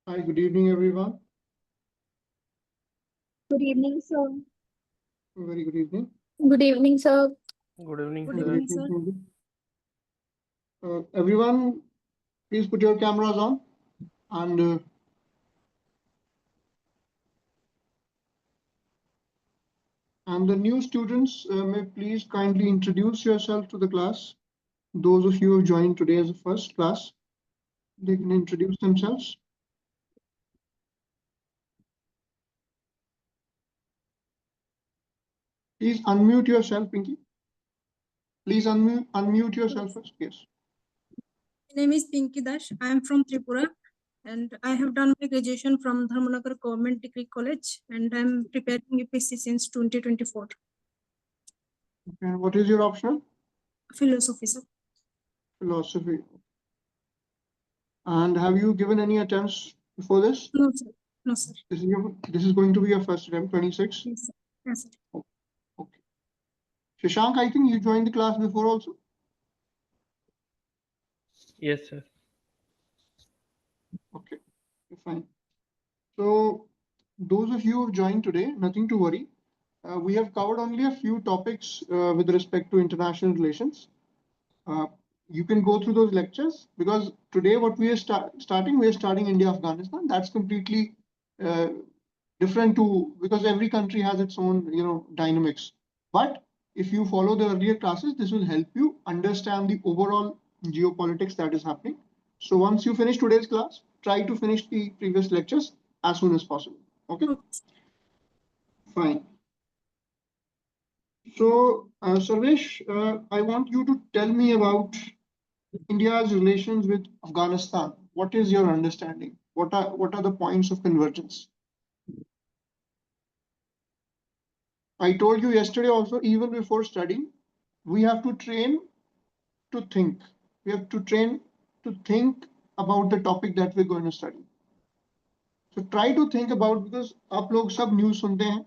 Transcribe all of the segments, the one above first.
Hi, good evening, everyone. Good evening, sir. Very good evening. Good evening, sir. Good evening, Good sir. evening, sir. Everyone, please put your cameras on and the new students may please kindly introduce yourself to the class. Those of you who joined today as a first class, they can introduce themselves. Please unmute yourself, Pinky. Please unmute yourself first. Yes. My name is Pinky Dash. I am from Tripura and I have done my graduation from Dharmanagar Government Degree College and I am preparing UPSC since 2024. Okay. What is your optional? Philosophy, sir. Philosophy. And have you given any attempts before this? No, sir. No, sir. This is going to be your first attempt, 26? Yes, sir. Yes, sir. Okay. Shashank, I think you joined the class before also. Yes, sir. Okay, fine. So those of you who have joined today, nothing to worry. We have covered only a few topics with respect to international relations. You can go through those lectures because today what we are starting India-Afghanistan. That's completely different because every country has its own, dynamics. But if you follow the earlier classes, this will help you understand the overall geopolitics that is happening. So once you finish today's class, try to finish the previous lectures as soon as possible. Okay? Okay. Fine. So, Sarvesh, I want you to tell me about India's relations with Afghanistan. What is your understanding? What are the points of convergence? I told you yesterday also, even before studying, we have to train to think. We have to train to think about the topic that we're going to study. So try to think about, because आप लोग सब news सुनते हैं,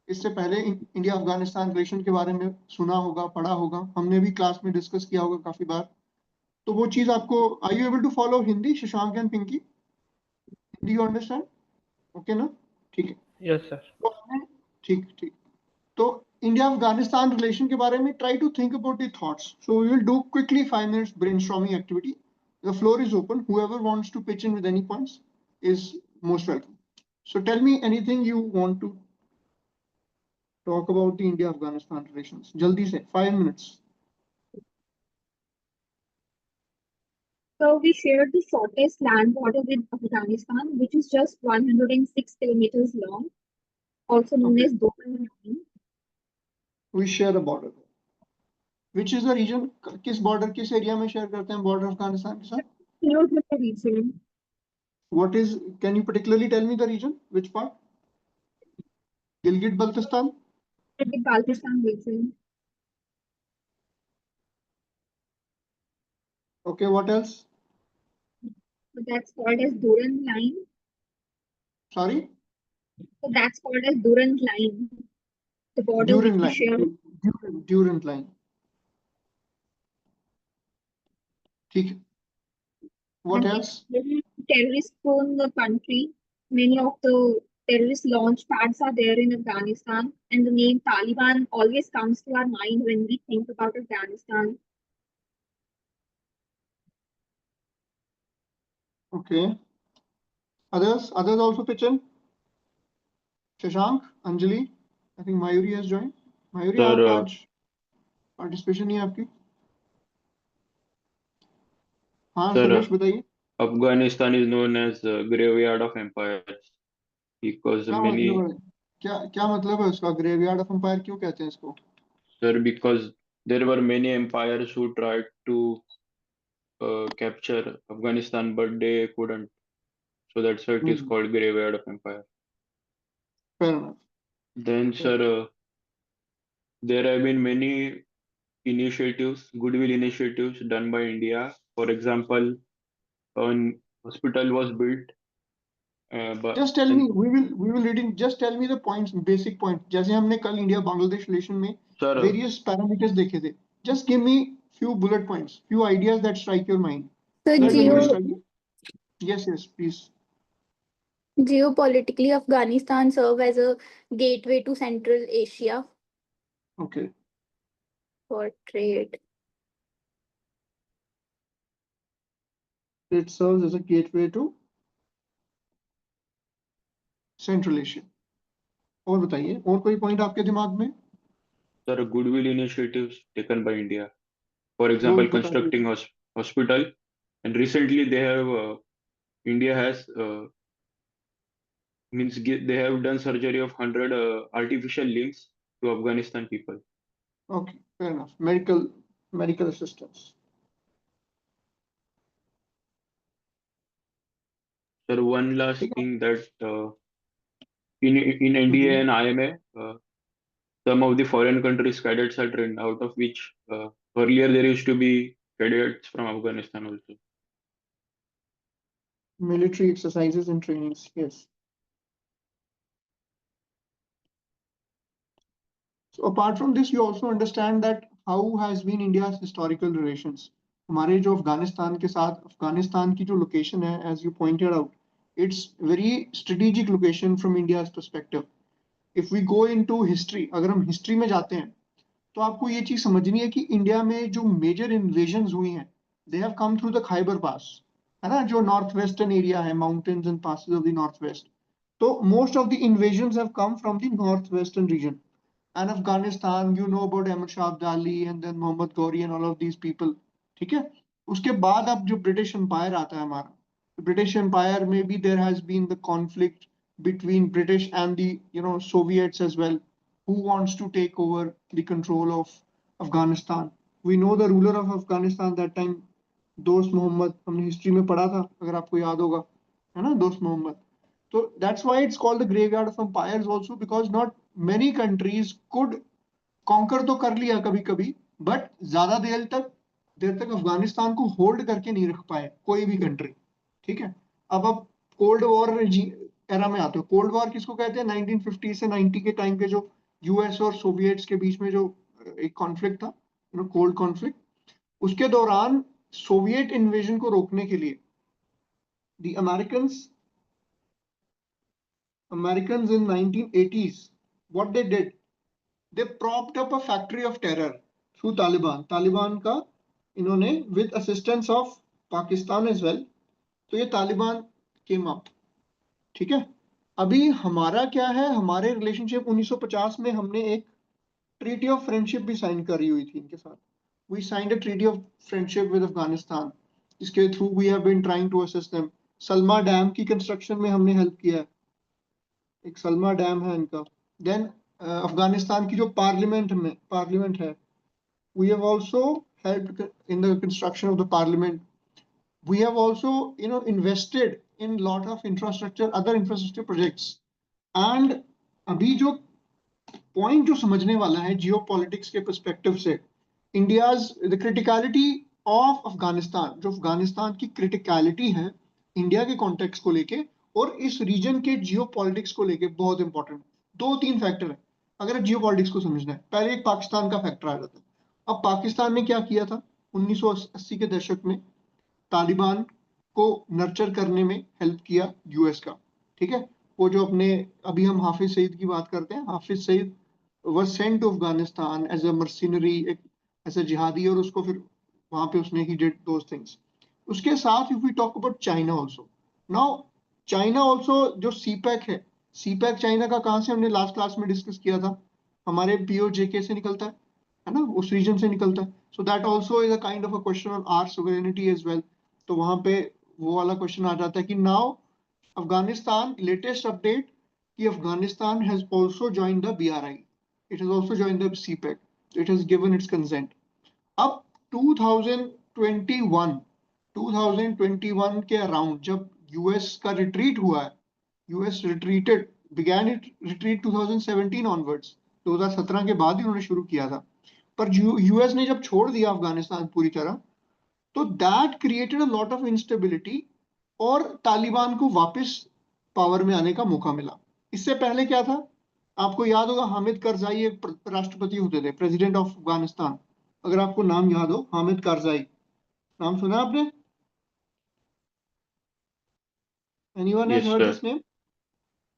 इससे पहले India Afghanistan relation के बारे में सुना होगा, पढ़ा होगा, हमने भी क्लास में डिस्कस किया होगा काफी बार. तो वो चीज आपको, are you able to follow Hindi, Shashank and Pinky? Hindi you understand? Okay ना? ठीक है. Yes, sir. ठीक ठीक. तो इंडिया अफगानिस्तान रिलेशन के बारे में try to think about the thoughts. So we will do quickly 5 minutes brainstorming activity. The floor is open. Whoever wants to pitch in with any points is most welcome. So tell me anything you want to talk about the India-Afghanistan relations. Jaldi se, 5 minutes. So we share the shortest land border with Afghanistan, which is just 106 kilometers long, also known Okay. as Dohan Line. We share a border. Which is the region? किस border, किस area में share करते हैं border Afghanistan के साथ? Kyoto region. What is? Can you particularly tell me the region? Which part? Gilgit-Baltistan? The Baltistan region. Okay, what else? So that's called as Durand Line. Sorry? So that's called as Durand Line. The border Durand which we line. share. Durand line. ठीक है. What And else? it's terrorist-prone country. Many of the terrorist launch pads are there in Afghanistan, and the name Taliban always comes to our mind when we think about Afghanistan. Okay. Others also pitch in. Shashank, Anjali, I think Mayuri has joined. Mayuri, Sir, आप आज participation नहीं है आपकी? हाँ, Sir, Suresh बताइए. Afghanistan is known as the graveyard of empires because क्या many, मतलब है? क्या मतलब है उसका? ग्रेवयार्ड ऑफ एम्पायर क्यों कहते हैं इसको? sir, because there were many empires who tried to capture Afghanistan, but they couldn't. So that's why it is called graveyard of empire. Fair enough. Then, sir, there have been many initiatives, goodwill initiatives done by India. For example, a hospital was built. Just tell me, we will read in. Just tell me the points, basic points. जैसे हमने कल India Bangladesh relation में Sir, various parameters देखे थे. Just give me few bullet points, few ideas that strike your mind. So That when you Geo, study. Yes, please. Geopolitically, Afghanistan serve as a gateway to Central Asia Okay. for trade. It serves as a gateway to Central Asia. और बताइए, और कोई point आपके दिमाग में? Sir, goodwill initiatives taken by India. For वो example, बता constructing दीजिए. hospital, and recently they have India has they have done surgery of 100 artificial limbs to Afghanistan people. Okay, fair enough. Medical assistance. Sir, one last ठीक है. thing that in NDA and IMA, some of the foreign countries cadets are trained, out of which earlier there used to be cadets from Afghanistan also. Military exercises and trainings, yes. So apart from this, you also understand that how has been India's historical relations. हमारे जो अफगानिस्तान के साथ, अफगानिस्तान की जो location है, as you pointed out, it's very strategic location from India's perspective. If we go into history, अगर हम history में जाते हैं, तो आपको ये चीज समझनी है कि इंडिया में जो मेजर इन्वेजन्स हुई हैं, they have come through the Khyber pass, है ना, जो नॉर्थ वेस्टर्न एरिया है, mountains and passes of the north west. तो most of the invasions have come from the north western region. And Afghanistan, you know about Ahmad Shah Abdali and then Mohammad Ghori and all of these people. ठीक है. उसके बाद अब जो British empire आता है हमारा, ब्रिटिश एम्पायर में भी there has been the conflict between British and the Soviets as well, who wants to take over the control of Afghanistan. We know the ruler of Afghanistan that time, दोस्त मोहम्मद, हमने history में पढ़ा था, अगर आपको याद होगा, है ना, दोस्त Mohammad. So that's why it's called the graveyard of empires also, because not many countries could conquer. तो कर लिया कभी कभी, but ज्यादा देर तक अफगानिस्तान को होल्ड करके नहीं रख पाए कोई भी कंट्री. ठीक है. अब कोल्ड वॉर एरा में आते हो. कोल्ड वॉर किसको कहते हैं? 1950 से 90 के टाइम पे जो यूएस और सोवियट्स के बीच में जो एक कॉन्फ्लिक्ट था, कोल्ड कॉन्फ्लिक्ट, उसके दौरान सोवियत इन्वेजन को रोकने के लिए the Americans in 1980s, what they did, they propped up a factory of terror through Taliban का इन्होंने with assistance of Pakistan as well. तो ये तालिबान came up. ठीक है. अभी हमारा क्या है, हमारे रिलेशनशिप 1950 में हमने एक ट्रीटी ऑफ फ्रेंडशिप भी साइन करी हुई थी इनके साथ. We signed a treaty of friendship with Afghanistan, इसके through we have been trying to assist them. Salma dam की कंस्ट्रक्शन में हमने हेल्प किया है, एक सलमा डैम है इनका. देन अफगानिस्तान की जो पार्लियामेंट है, we have also helped in the construction of the parliament. We have also invested in lot of other infrastructure projects. And अभी जो पॉइंट जो समझने वाला है जियो पॉलिटिक्स के परस्पेक्टिव से, India's the criticality of Afghanistan, जो अफगानिस्तान की क्रिटिकलिटी है इंडिया के कॉन्टेक्स्ट को लेके और इस रीजन के जियो पॉलिटिक्स को लेके बहुत इंपॉर्टेंट. 2-3 फैक्टर है अगर जियो पॉलिटिक्स को समझना है. पहले एक पाकिस्तान का फैक्टर आ जाता है. अब पाकिस्तान ने क्या किया था 1980 के दशक में, तालिबान को नर्चर करने में हेल्प किया यूएस का. ठीक है. वो जो अपने, अभी हम हाफिज सईद की बात करते हैं, Hafiz Saeed was sent to Afghanistan as a mercenary, as a jihadi, और उसको फिर वहां पे उसने he did those things. उसके साथ if we talk about China also, now China also जो CPEC है, CPEC चाइना का कहाँ से हमने लास्ट क्लास में डिस्कस किया था, हमारे POJK से निकलता है ना, उस रीजन से निकलता है. So that also is a kind of a question on our sovereignty as well. तो वहां पे वो वाला क्वेश्चन आ जाता है कि now अफगानिस्तान, लेटेस्ट अपडेट कि Afghanistan has also joined the BRI. It has also joined the CPEC. It has given its consent. अब 2021 के अराउंड जब यूएस का रिट्रीट हुआ है, US retreated, began it retreat 2017 onwards, 2017 के बाद ही उन्होंने शुरू किया था. पर यूएस ने जब छोड़ दिया अफगानिस्तान पूरी तरह, तो that created a lot of instability और तालिबान को वापस पावर में आने का मौका मिला. इससे पहले क्या था, आपको याद होगा, हामिद करजाई एक राष्ट्रपति होते थे, प्रेसिडेंट ऑफ अफगानिस्तान. अगर आपको नाम याद हो, हामिद करजाई, नाम सुना आपने? Anyone has Yes, heard sir. this name?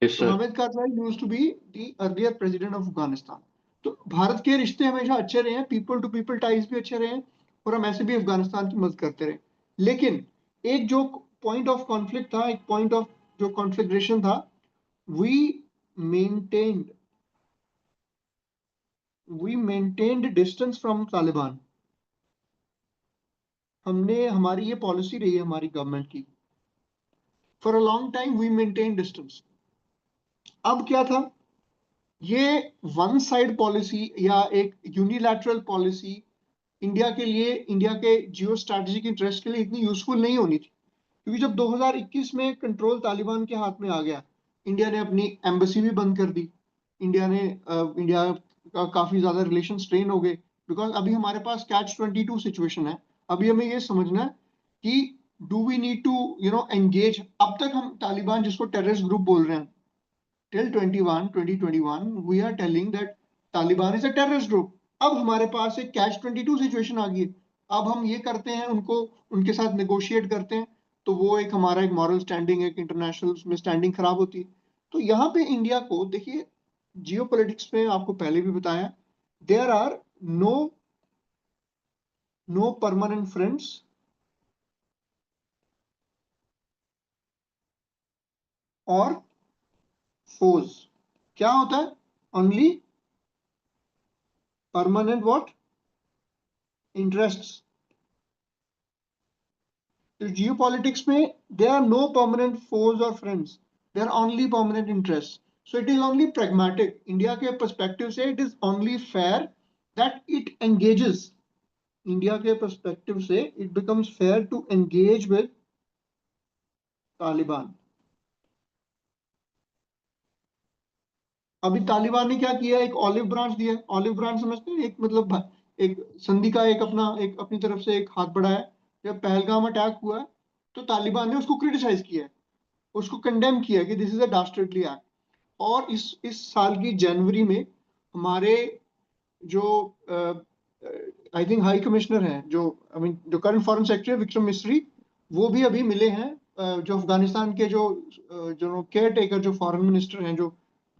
Yes, So sir. Hamid Karzai used to be the earlier president of Afghanistan. तो भारत के रिश्ते हमेशा अच्छे रहे हैं, पीपल टू पीपल टाइज भी अच्छे रहे हैं, और हम ऐसे भी अफगानिस्तान की मदद करते रहे. लेकिन एक जो पॉइंट ऑफ कॉन्फ्लिक्ट था, एक पॉइंट ऑफ जो कॉन्फ्लिक्रेशन था, we maintained distance from Taliban. हमने, हमारी ये पॉलिसी रही है हमारी गवर्नमेंट की. For a long time we maintained distance. अब क्या था, ये वन साइड पॉलिसी या एक यूनिलैटरल पॉलिसी इंडिया के लिए, इंडिया के जियो स्ट्रैटेजिक इंटरेस्ट के लिए इतनी यूजफुल नहीं होनी थी. क्योंकि जब 2021 में कंट्रोल तालिबान के हाथ में आ गया, इंडिया ने अपनी एम्बेसी भी बंद कर दी. इंडिया का काफी ज्यादा रिलेशन स्ट्रेन हो गए, बिकॉज अभी हमारे पास catch-22 सिचुएशन है. अभी हमें ये समझना है कि do we need to engage. अब तक हम तालिबान, जिसको टेररिस्ट ग्रुप बोल रहे हैं, till 2021 we are telling that Taliban is a terrorist group. अब हमारे पास एक catch-22 सिचुएशन आ गई है. अब हम ये करते हैं, उनको, उनके साथ नेगोशिएट करते हैं, तो वो एक हमारा एक मॉरल स्टैंडिंग, एक इंटरनेशनल में स्टैंडिंग खराब होती है. तो यहाँ पे इंडिया को देखिए, जियोपॉलिटिक्स में आपको पहले भी बताया, there are no permanent friends और फोज. क्या होता है? Only permanent what? इंटरेस्ट्स. तो जियोपॉलिटिक्स में there are no permanent foes or friends, there are only permanent interests. So it is only pragmatic. India के पर्सपेक्टिव से it is only fair that it engages. India के perspective से it becomes fair to engage with Taliban. अभी तालिबान ने क्या किया, एक olive branch दिया. ऑलिव ब्रांच समझते हैं, एक मतलब एक संधि का एक अपनी तरफ से एक हाथ बढ़ाया. जब पहलगाम अटैक हुआ तो तालिबान ने उसको क्रिटिसाइज किया, उसको कंडेम किया कि दिस इज अ डास्टर्डली एक्ट. और इस साल की जनवरी में हमारे जो आई थिंक हाई कमिश्नर हैं, जो जो current foreign secretary Vikram Misri, वो भी अभी मिले हैं. जो अफगानिस्तान के जो केयर टेकर, जो फॉरेन मिनिस्टर हैं, जो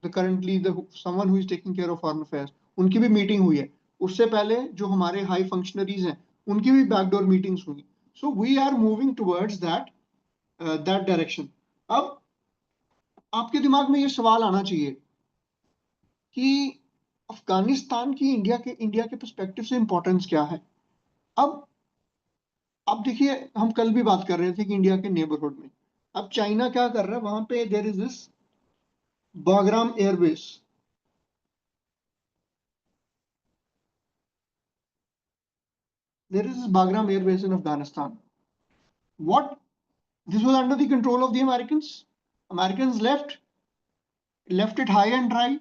currently someone who is taking care of foreign affairs, उनकी भी मीटिंग हुई है. उससे पहले जो हमारे हाई फंक्शनरीज हैं, उनकी भी बैकडोर मीटिंग्स हुई. So we are moving towards that direction. अब आपके दिमाग में ये सवाल आना चाहिए कि अफगानिस्तान की इंडिया के पर्सपेक्टिव से इंपॉर्टेंस क्या है. अब देखिए, हम कल भी बात कर रहे थे कि इंडिया के नेबरहुड में अब चाइना क्या कर रहा है. वहां पे there is this Bagram airbase. There is this Bagram Air Base in Afghanistan. What? This was under the control of the Americans. Americans left it high and dry.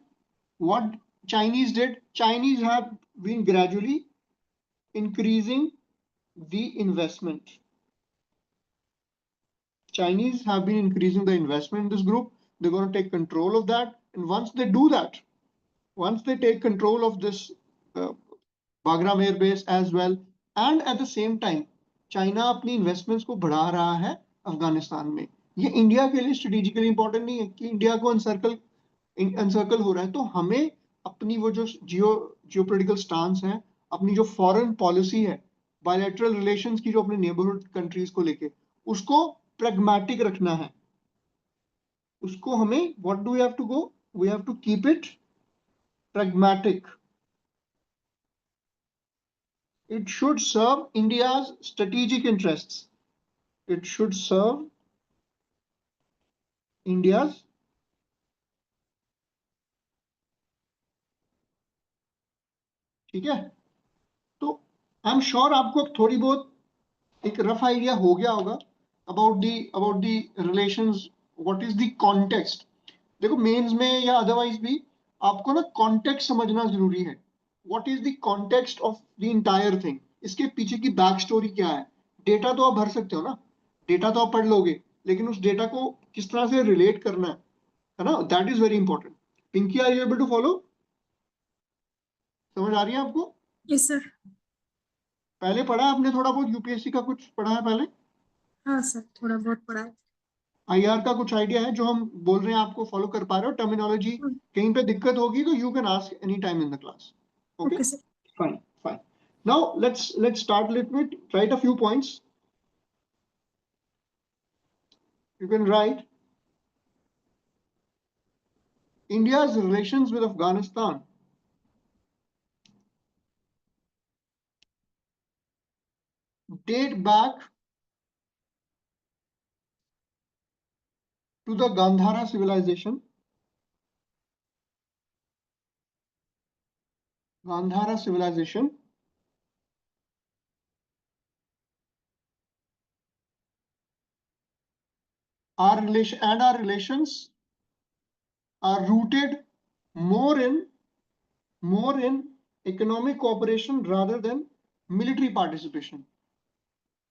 What Chinese did? Chinese have been gradually increasing the investment. Chinese have been increasing the investment in this group. They're going to take control of that. And once they do that, once they take control of this Bagram Air Base as well, and at the same time, China अपनी investments को बढ़ा रहा है अफगानिस्तान में. ये India के लिए strategically important नहीं है कि इंडिया को अनसर्कल हो रहा है. तो हमें अपनी वो जो जियोपॉलिटिकल स्टांस है, अपनी जो फॉरेन पॉलिसी है, बायलैटरल रिलेशंस की, जो अपने नेबरहुड कंट्रीज को लेके, उसको प्रैग्मेटिक रखना है. उसको हमें what do we have to go, we have to keep it pragmatic. It should serve India's strategic interests. It should serve India's ठीक है. तो आई एम श्योर आपको अब थोड़ी बहुत एक रफ आइडिया हो गया होगा about the relations, what is the context. देखो, मेंस में या अदरवाइज भी आपको ना कॉन्टेक्स्ट समझना जरूरी है. What is the context of the entire thing, इसके पीछे की बैक स्टोरी क्या है. डेटा तो आप भर सकते हो ना, डेटा तो आप पढ़ लोगे, लेकिन उस डेटा को किस तरह से रिलेट करना है ना, that is very important. Pinky, are you able to follow? समझ आ रही है आपको? Yes sir. पहले पढ़ा है आपने थोड़ा बहुत यूपीएससी का, कुछ पढ़ा है पहले? हाँ सर, थोड़ा बहुत पढ़ा है. IR का कुछ आइडिया है जो हम बोल रहे हैं, आपको फॉलो कर पा रहे हो? टर्मिनोलॉजी कहीं पे दिक्कत होगी तो you can ask any time in the class. Okay, Okay, sir. fine, fine. Now let's start a little bit. Write a few points. You can write India's relations with Afghanistan date back to the Gandhara civilization. Gandhara civilization. Our relations are rooted more in economic cooperation rather than military participation.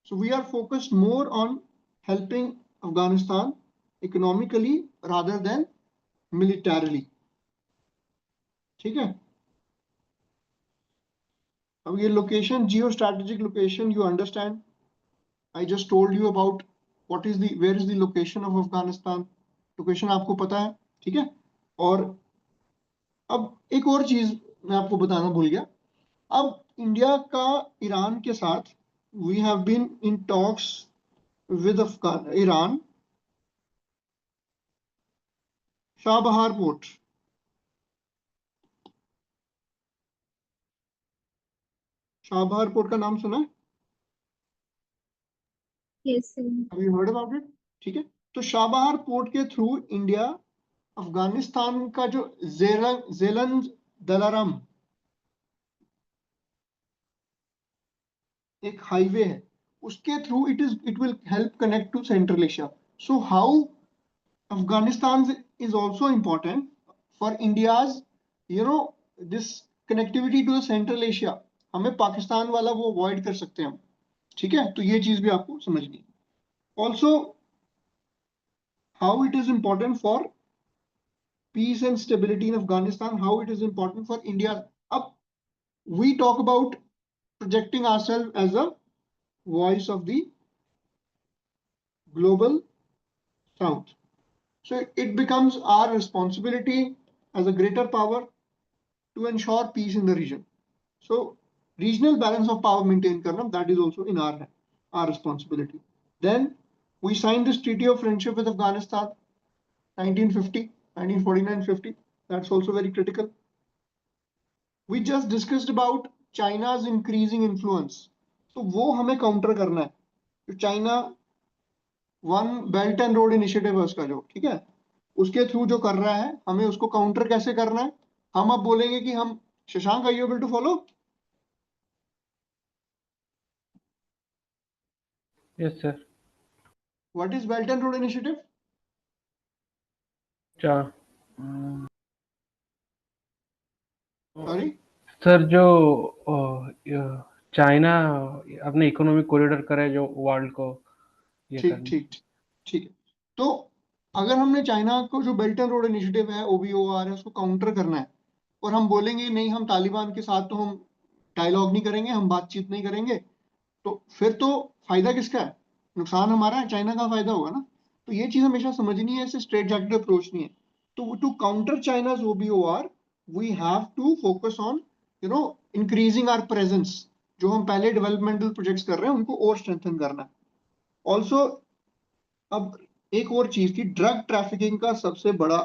So we are focused more on helping Afghanistan economically rather than militarily. ठीक है? अब ये location, geostrategic location, you understand? I just told you about where is the location of Afghanistan. Location आपको पता है, ठीक है? और अब एक और चीज मैं आपको बताना भूल गया. अब इंडिया का ईरान के साथ we have been in talks with Iran. Chabahar port. Chabahar port का नाम सुना है? Yes, sir. Have you heard about it? ठीक है. तो शाबहार पोर्ट के थ्रू इंडिया अफगानिस्तान का जो जेलंज दलारम एक हाईवे है, उसके through it will help connect to Central Asia. So how Afghanistan is also important for India's this connectivity to the Central Asia. हमें पाकिस्तान वाला वो अवॉइड कर सकते हैं हम. ठीक है, तो ये चीज भी आपको समझनी है. Also how it is important for peace and stability in Afghanistan, how it is important for India. Up, we talk about projecting ourselves as a voice of the global South. So it becomes our responsibility as a greater power to ensure peace in the region. So regional balance of power maintain karna, that is also in our responsibility. Then we signed this treaty of friendship with Afghanistan 1950, 1949-50. That's also very critical. We just discussed about China's increasing influence. तो वो हमें counter करना है. तो China one belt and Road initiative है उसका जो, ठीक है, उसके थ्रू जो कर रहा है, हमें उसको काउंटर कैसे करना है. हम अब बोलेंगे कि हम, Shashank, are you able to follow? Yes, sir. What is Belt and Road Initiative? अच्छा सॉरी सर, जो चाइना अपने इकोनॉमिक कॉरिडोर करे जो वर्ल्ड को ये ठीक करना. ठीक ठीक है. तो अगर हमने चाइना को जो बेल्ट एंड रोड इनिशिएटिव है, OBOR है, उसको काउंटर करना है, और हम बोलेंगे नहीं, हम तालिबान के साथ तो हम डायलॉग नहीं करेंगे, हम बातचीत नहीं करेंगे, तो फिर तो फायदा किसका है? नुकसान हमारा है, चाइना का फायदा होगा ना. तो ये चीज हमेशा समझनी है, ऐसे स्ट्रेट जैकेट अप्रोच नहीं है. तो to counter China's OBOR we have to focus on increasing our presence. जो हम पहले डेवलपमेंटल प्रोजेक्ट्स कर रहे हैं उनको और स्ट्रेंथन करना है. ऑल्सो अब एक और चीज की, ड्रग ट्रैफिकिंग का सबसे बड़ा,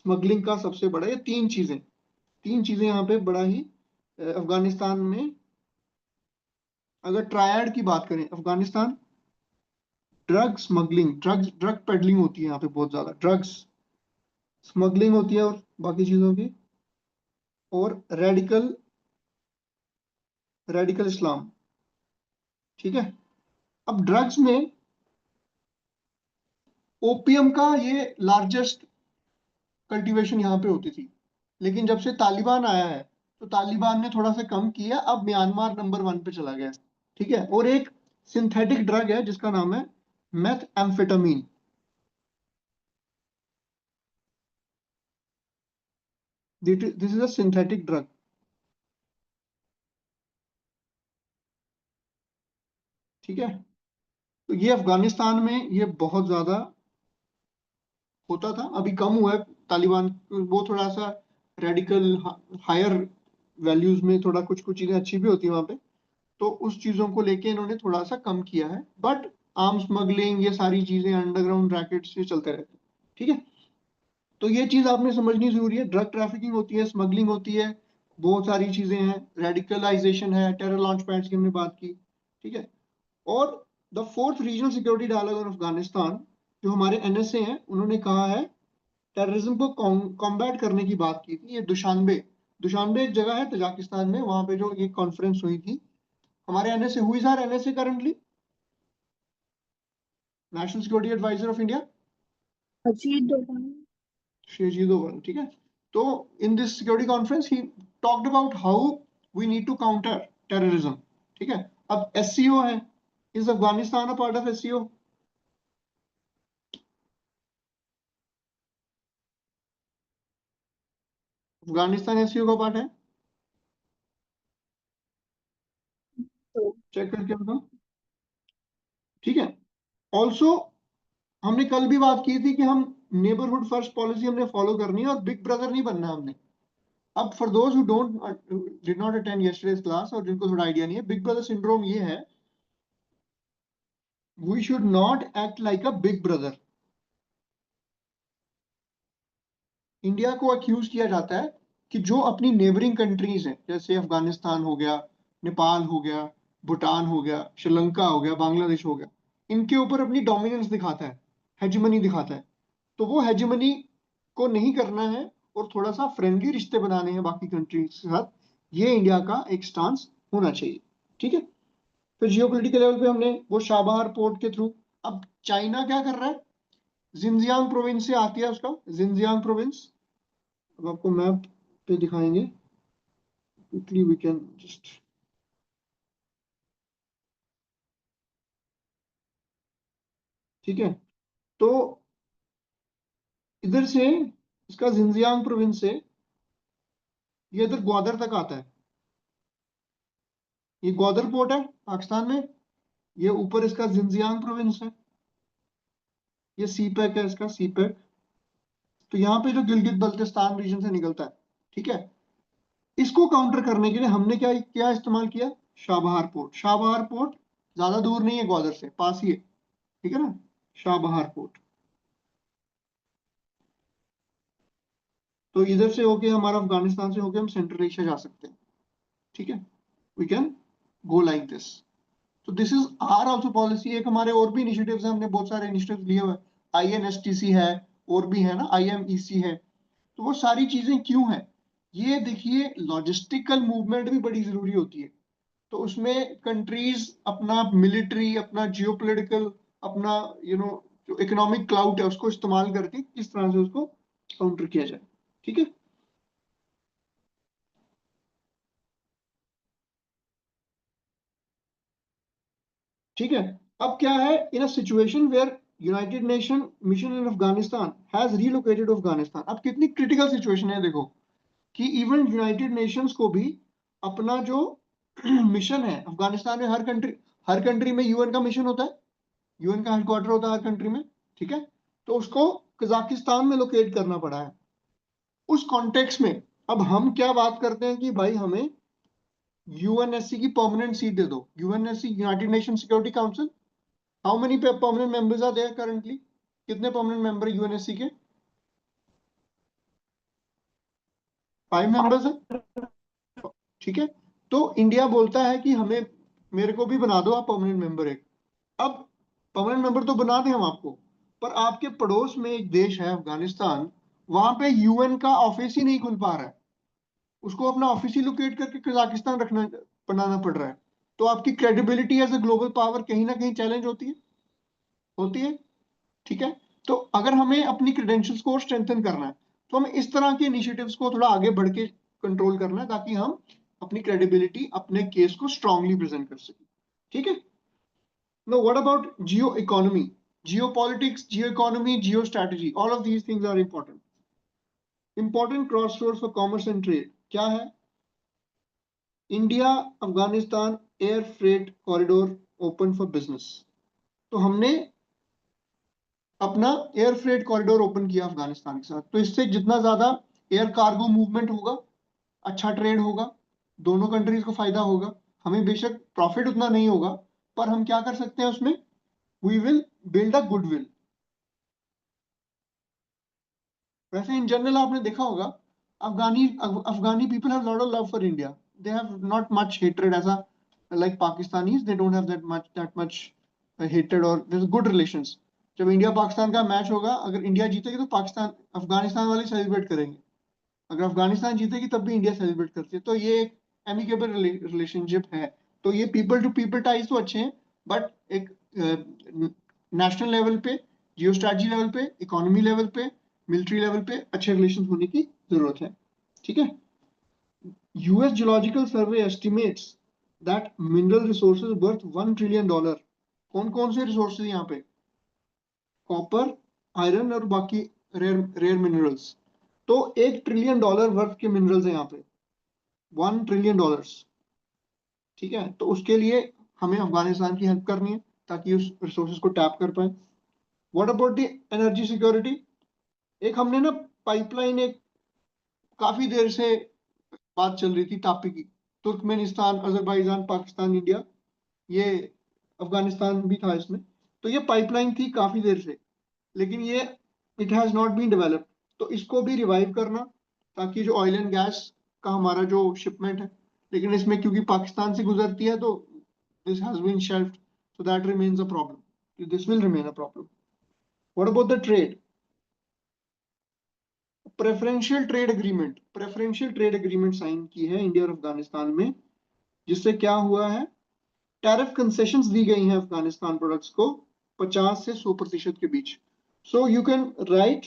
स्मगलिंग का सबसे बड़ा, ये तीन चीजें यहाँ पे बड़ा ही अफगानिस्तान में, अगर ट्रायड की बात करें, Afghanistan drug smuggling, drug peddling होती है यहाँ पे बहुत ज्यादा, ड्रग्स स्मगलिंग होती है और बाकी चीजों की, और रेडिकल इस्लाम. ठीक है. अब ड्रग्स में ओपियम का ये लार्जेस्ट कल्टीवेशन यहाँ पे होती थी, लेकिन जब से तालिबान आया है तो तालिबान ने थोड़ा सा कम किया, अब म्यांमार नंबर 1 पे चला गया. ठीक है. और एक सिंथेटिक ड्रग है जिसका नाम है methamphetamine. This is a synthetic drug. ठीक है. तो ये अफगानिस्तान में ये बहुत ज्यादा होता था, अभी कम हुआ है। तालिबान वो थोड़ा सा रेडिकल हायर वैल्यूज में थोड़ा कुछ कुछ चीजें अच्छी भी होती है वहां पे, तो उस चीजों को लेके इन्होंने थोड़ा सा कम किया है। बट आर्म स्मगलिंग, ये सारी चीजें, अंडरग्राउंड रैकेट्स, ये चलते रहते हैं। ठीक है, तो ये चीज आपने समझनी जरूरी है। ड्रग ट्रैफिकिंग होती है, स्मगलिंग होती है, बहुत सारी चीजें हैं, रेडिकलाइजेशन है, टेरर लॉन्च पैड्स की हमने बात की। ठीक है, और the fourth regional security dialogue on Afghanistan, जो हमारे एनएसए हैं, उन्होंने कहा है टेररिज्म को कॉम्बैट करने की बात की थी। ये दुशानबे, दुशानबे एक जगह है तजाकिस्तान में, वहां पे जो ये कॉन्फ्रेंस हुई थी। हमारे NSA, who is our NSA currently? National security adviser of India, Ajit Dovan. Sheji Dovan, ठीक है। तो in this security conference he talked about how we need to counter terrorism. ठीक है, अब एससीओ है, is Afghanistan a part of SCO? Afghanistan SCO का part है? So, check करके बताओ। ठीक है, ऑल्सो हमने कल भी बात की थी कि हम नेबरहुड फर्स्ट पॉलिसी हमने फॉलो करनी है और बिग ब्रदर नहीं बनना हमने। अब for those who don't did not attend yesterday's class, और जिनको थोड़ा आइडिया नहीं है, बिग ब्रदर सिंड्रोम ये है, we should not act like a big brother. India को अक्यूज किया जाता है कि जो अपनी नेबरिंग कंट्रीज हैं, जैसे अफगानिस्तान हो गया, नेपाल हो गया, भूटान हो गया, श्रीलंका हो गया, बांग्लादेश हो गया, इनके ऊपर अपनी डोमिनेंस दिखाता है, हेजिमनी दिखाता है। तो वो हेजिमनी को नहीं करना है और थोड़ा सा फ्रेंडली रिश्ते बनाने हैं बाकी कंट्रीज के साथ, ये इंडिया का एक स्टांस होना चाहिए। ठीक है, फिर जियोपॉलिटिकल लेवल पे हमने वो शाबार पोर्ट के थ्रू, अब चाइना क्या कर रहा है, जिनजियांग प्रोविंस से आती है उसका, जिनजियांग प्रोविंस, अब आपको मैप पे दिखाएंगे, क्विकली वी कैन जस्ट, ठीक है। तो इधर से, इसका जिनजियांग प्रोविंस से ये इधर ग्वादर तक आता है, ये ग्वादर पोर्ट है पाकिस्तान में, ये ऊपर इसका जिनजियांग प्रोविंस है, ये सीपैक है इसका, सीपैक। तो यहाँ पे जो गिलगित बल्तिस्तान रीजन से निकलता है, ठीक है, इसको काउंटर करने के लिए हमने क्या क्या इस्तेमाल किया, शाबहार पोर्ट। शाबहार पोर्ट ज्यादा दूर नहीं है, ग्वादर से पास ही है, ठीक है ना, शाबहार पोर्ट। तो इधर से होके हमारा, अफगानिस्तान से होके हम सेंट्रल एशिया जा सकते हैं। ठीक है, we can go like this. तो this is our also policy. एक हमारे और भी इनिशिएटिव्स हैं, हमने बहुत सारे इनिशिएटिव्स लिए हुए, आईएनएसटीसी है, और भी है ना, आईएमईसी है। तो वो सारी चीजें क्यों है, ये देखिए, लॉजिस्टिकल मूवमेंट भी बड़ी जरूरी होती है। तो उसमें कंट्रीज अपना मिलिट्री, अपना जियोपॉलिटिकल, अपना जो इकोनॉमिक क्लाउड है, उसको इस्तेमाल करके किस तरह से उसको काउंटर किया जाए। ठीक है, ठीक है। अब क्या है, in a situation where United Nation mission in Afghanistan has relocated Afghanistan, अब कितनी क्रिटिकल सिचुएशन है देखो, कि इवन यूनाइटेड नेशंस को भी अपना जो मिशन है अफगानिस्तान में, हर कंट्री में यूएन का मिशन होता है, यूएन का हेडक्वार्टर होता है हर कंट्री में, ठीक है, तो उसको कजाकिस्तान में लोकेट करना पड़ा है। उस कॉन्टेक्स्ट में अब हम क्या बात करते हैं कि भाई हमें यूएनएससी की परमानेंट सीट दे दो। UNSC, United Nation Security Council, how many permanent members are there currently? कितने परमानेंट मेंबर यूएनएससी के? 5 मेंबर्स हैं, ठीक है। तो इंडिया बोलता है कि हमें, मेरे को भी बना दो आप परमानेंट मेंबर एक। अब परमानेंट मेंबर तो बना दें हम आपको, पर आपके पड़ोस में एक देश है अफगानिस्तान, वहां पे यूएन का ऑफिस ही नहीं खुल पा रहा है, उसको अपना ऑफिस ही लोकेट करके कजाकिस्तान रखना, बनाना पड़ रहा है। तो आपकी credibility as a global power कहीं ना कहीं चैलेंज होती है, होती है, ठीक है। तो अगर हमें अपनी क्रेडेंशियल्स को स्ट्रेंथन करना है, तो हमें इस तरह के इनिशिएटिव्स को थोड़ा आगे बढ़ के कंट्रोल करना है, ताकि हम अपनी क्रेडिबिलिटी, अपने केस को स्ट्रांगली प्रेजेंट कर सकें। ठीक है, now what about geo economy, geopolitics, geo economy, geo strategy, all of these things are important crossroads for commerce and trade। क्या है, India Afghanistan air freight corridor open for business. तो हमने अपना एयर फ्रेट कॉरिडोर ओपन किया अफगानिस्तान के साथ। तो इससे जितना ज्यादा एयर कार्गो मूवमेंट होगा, अच्छा ट्रेड होगा, दोनों कंट्रीज को फायदा होगा। हमें बेशक प्रॉफिट उतना नहीं होगा, पर हम क्या कर सकते हैं उसमें, we will build a goodwill. वैसे इन जनरल आपने देखा होगा, Afghani people have lot of love for India. They have not much hatred as a like Pakistanis, they don't have that much hatred, और देयर इज गुड रिलेशंस। जब India Pakistan का match होगा, अगर India जीतेगी तो पाकिस्तान अफगानिस्तान वाले सेलिब्रेट करेंगे, अगर अफगानिस्तान जीतेगी तब भी इंडिया सेलिब्रेट करती है। तो ये एक एमिकेबल रिलेशनशिप है। तो ये पीपल टू पीपल टाइज तो अच्छे हैं, बट एक नेशनल लेवल पे, जियो स्ट्रेटजी लेवल पे, इकोनॉमी लेवल पे, मिलिट्री लेवल पे अच्छे रिलेशन होने की जरूरत है। ठीक है। US geological survey estimates that mineral resources worth $1 trillion. कौन कौन से रिसोर्सेज यहाँ पे, कॉपर, आयरन और बाकी रेयर मिनरल्स। तो $1 ट्रिलियन वर्थ के मिनरल्स हैं यहाँ पे, $1 ट्रिलियन। ठीक है। तो उसके लिए हमें अफगानिस्तान की हेल्प करनी है ताकि उस रिसोर्सेज को टैप कर पाए। What about the energy security? एक हमने ना पाइपलाइन, एक काफी देर से बात चल रही थी तापी की, तुर्कमेनिस्तान, अजरबैजान, पाकिस्तान, इंडिया, ये अफगानिस्तान भी था इसमें। तो ये पाइपलाइन थी काफी देर से, लेकिन ये it has not been developed. तो इसको भी रिवाइव करना, ताकि जो ऑयल एंड गैस का हमारा जो शिपमेंट है, लेकिन इसमें क्योंकि पाकिस्तान से गुजरती है तो this has been shelved, so that remains a problem, this will remain a problem. What about the trade? Preferential trade agreement sign की है इंडिया और अफगानिस्तान में, जिससे क्या हुआ है, टैरिफ कंसेशंस दी गई हैं अफगानिस्तान प्रोडक्ट्स को 50 से 100% के बीच। So you can write,